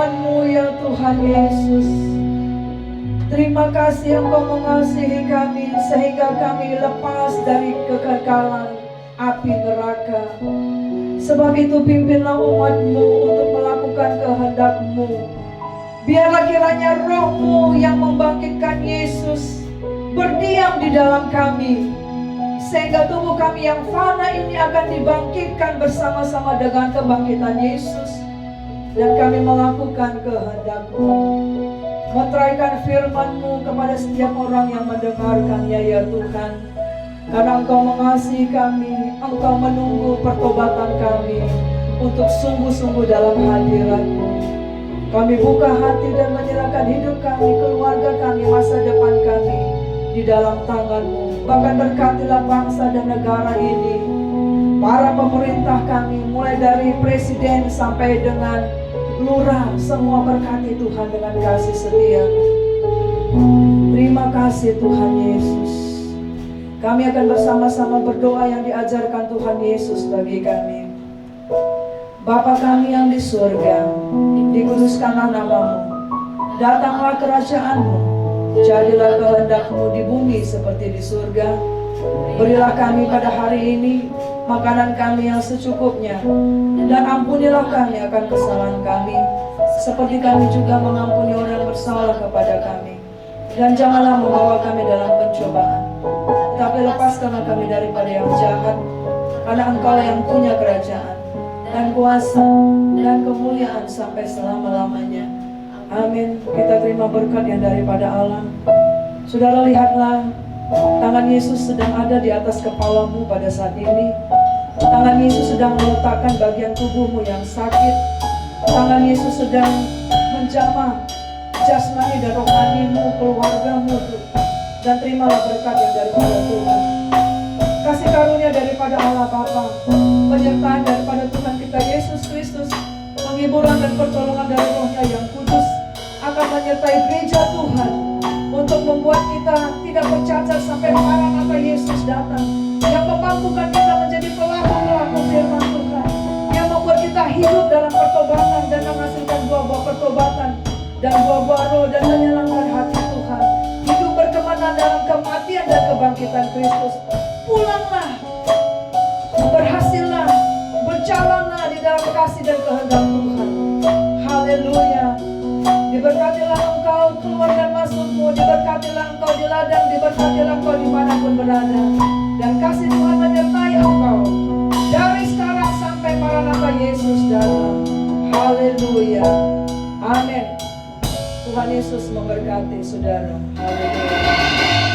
Speaker 2: firman-Mu ya Tuhan Yesus. Terima kasih Engkau mengasihi kami sehingga kami lepas dari kekekalan api neraka. Sebab itu pimpinlah umat-Mu untuk melakukan kehendak-Mu. Biarlah kiranya Roh-Mu yang membangkitkan Yesus berdiam di dalam kami, sehingga tubuh kami yang fana ini akan dibangkitkan bersama-sama dengan kebangkitan Yesus, dan kami melakukan kehendak-Mu. Meteraikan firman-Mu kepada setiap orang yang mendengarkannya ya Tuhan. Karena Engkau mengasihi kami, Engkau menunggu pertobatan kami untuk sungguh-sungguh dalam hadirat-Mu. Kami buka hati dan menyerahkan hidup kami, keluarga kami, masa depan kami di dalam tangan-Mu. Bahkan berkatilah bangsa dan negara ini, para pemerintah kami, mulai dari presiden sampai dengan lurah, semua berkati Tuhan dengan kasih setia. Terima kasih Tuhan Yesus. Kami akan bersama-sama berdoa yang diajarkan Tuhan Yesus bagi kami. Bapa kami yang di surga, dikuduskanlah nama-Mu, datanglah kerajaan-Mu, jadilah kehendak-Mu di bumi seperti di surga. Berilah kami pada hari ini makanan kami yang secukupnya, dan ampunilah kami akan kesalahan kami, seperti kami juga mengampuni orang yang bersalah kepada kami. Dan janganlah membawa kami dalam pencobaan, tetapi lepaskanlah kami daripada yang jahat, karena Engkau yang punya kerajaan dan kuasa dan kemuliaan sampai selama-lamanya. Amin. Kita terima berkat yang daripada Allah. Saudara, lihatlah, tangan Yesus sedang ada di atas kepalamu pada saat ini. Tangan Yesus sedang meletakkan bagian tubuhmu yang sakit. Tangan Yesus sedang menjamah jasmani dan rohanimu, keluargamu. Dan terimalah berkat yang daripada Tuhan. Kasih karunia daripada Allah Bapa, penyertaan daripada Tuhan kita Yesus Kristus, penghiburan dan pertolongan dari Roh-Nya yang kudus akan menyertai gereja Tuhan untuk membuat kita tidak bercacat sampai Maranatha Yesus datang, yang memampukan kita menjadi pelaku-pelaku firman Tuhan, yang membuat kita hidup dalam pertobatan dan menghasilkan buah-buah pertobatan dan buah-buah roh, dan menyenangkan hati Tuhan, hidup berkemenangan dalam kematian dan kebangkitan Kristus. Pulanglah, berhasillah, berjalanlah di dalam kasih dan kehendak Tuhan. Haleluya. Diberkatilah engkau keluar dan masukmu, diberkatilah engkau di ladang, diberkatilah engkau dimanapun berada, dan kasih Tuhan menyertai engkau dari sekarang sampai Maranatha Yesus datang. Haleluya. Amin. Tuhan Yesus memberkati saudara. Haleluya.